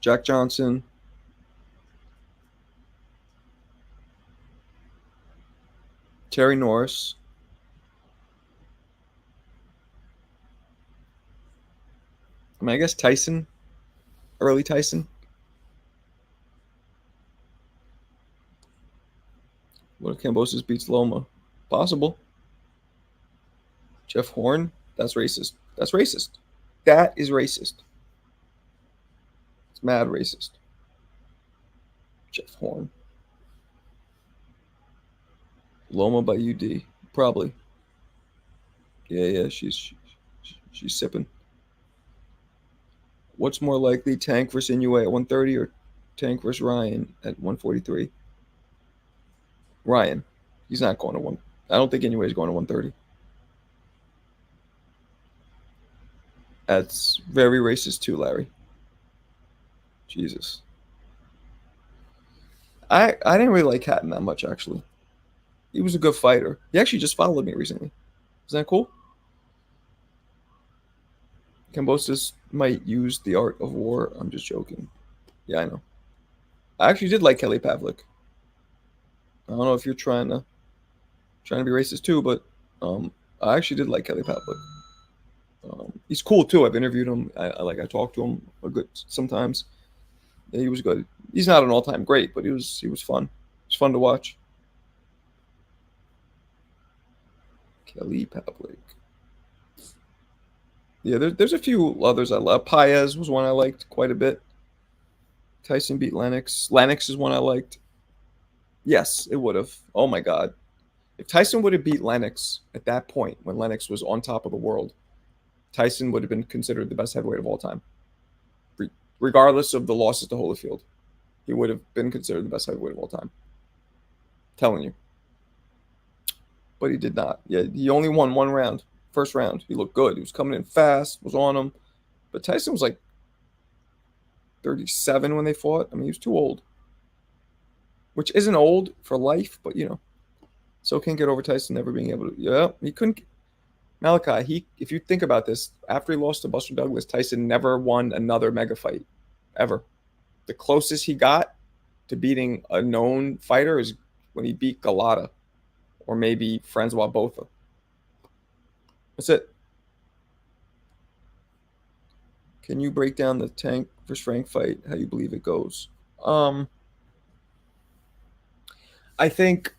Jack Johnson, Terry Norris. I mean, I guess Tyson, early Tyson. What if Cambosis beats Loma? Possible. Jeff Horn? That's racist. That's racist. That is racist. It's mad racist. Jeff Horn. Loma by UD. Probably. Yeah, she's sipping. What's more likely, Tank versus Inoue at 130 or Tank versus Ryan at 143? Ryan. He's not going to one. I don't think Inoue is going to 130. That's very racist too, Larry. Jesus. I didn't really like Hatton that much actually. He was a good fighter. He actually just followed me recently. Is that cool? Cambosis might use the art of war. I'm just joking. Yeah, I know. I actually did like Kelly Pavlik. I don't know if you're trying to be racist too, but I actually did like Kelly Pavlik. He's cool too. I've interviewed him. I talked to him a good sometimes. Yeah, he was good. He's not an all time great, but he was fun. It was fun to watch. Kelly Pavlik. Yeah, there's a few others I love. Paez was one I liked quite a bit. Tyson beat Lennox. Lennox is one I liked. Yes, it would have. Oh my God. If Tyson would have beat Lennox at that point when Lennox was on top of the world, Tyson would have been considered the best heavyweight of all time. Regardless of the losses to Holyfield, he would have been considered the best heavyweight of all time. Telling you. But he did not. Yeah, he only won one round. First round. He looked good. He was coming in fast, was on him. But Tyson was like 37 when they fought. I mean, he was too old. Which isn't old for life, but so can't get over Tyson never being able to. Yeah, he couldn't. Malachi, if you think about this, after he lost to Buster Douglas, Tyson never won another mega fight, ever. The closest he got to beating a known fighter is when he beat Galata, or maybe Francois Botha. That's it. Can you break down the Tank versus Frank fight? How you believe it goes? I think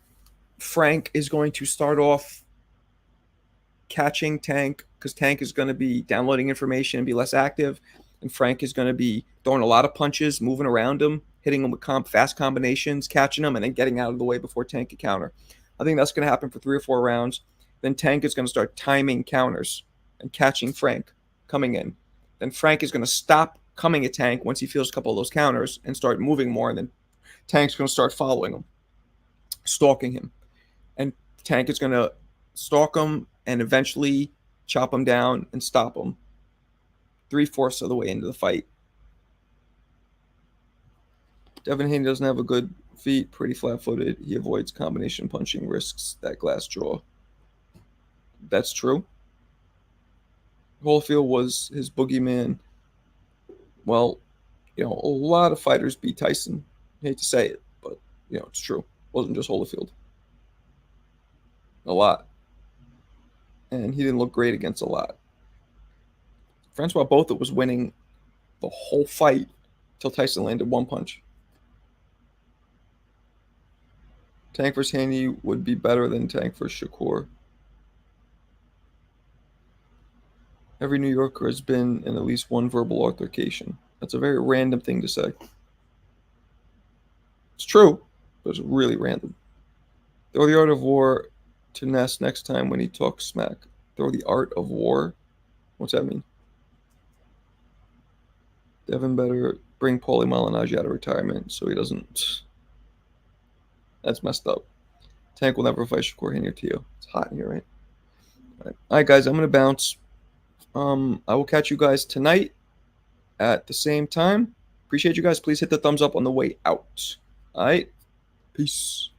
Frank is going to start off catching Tank because Tank is going to be downloading information and be less active, and Frank is going to be throwing a lot of punches, moving around him, hitting him with fast combinations, catching him, and then getting out of the way before Tank can counter. I think that's going to happen for 3 or 4 rounds. Then Tank is going to start timing counters and catching Frank coming in. Then Frank is going to stop coming at Tank once he feels a couple of those counters and start moving more. And then Tank's going to start following him, stalking him. And Tank is going to stalk him and eventually chop him down and stop him 3/4 of the way into the fight. Devin Haney doesn't have a good feet, pretty flat-footed. He avoids combination punching, risks that glass jaw. That's true. Holyfield was his boogeyman. Well, a lot of fighters beat Tyson. I hate to say it, but It's true. It wasn't just Holyfield. A lot. And he didn't look great against a lot. Francois Botha was winning the whole fight till Tyson landed one punch. Tank vs. Haney would be better than Tank vs. Shakur. Every New Yorker has been in at least one verbal altercation. That's a very random thing to say. It's true, but it's really random. Throw the art of war to Ness next time when he talks smack. Throw the art of war? What's that mean? Devin better bring Paulie Malignaggi out of retirement so he doesn't. That's messed up. Tank will never fight Shakur Haney or Tio. It's hot in here, right? All right, guys, I'm going to bounce. I will catch you guys tonight at the same time. Appreciate you guys. Please hit the thumbs up on the way out. All right. Peace.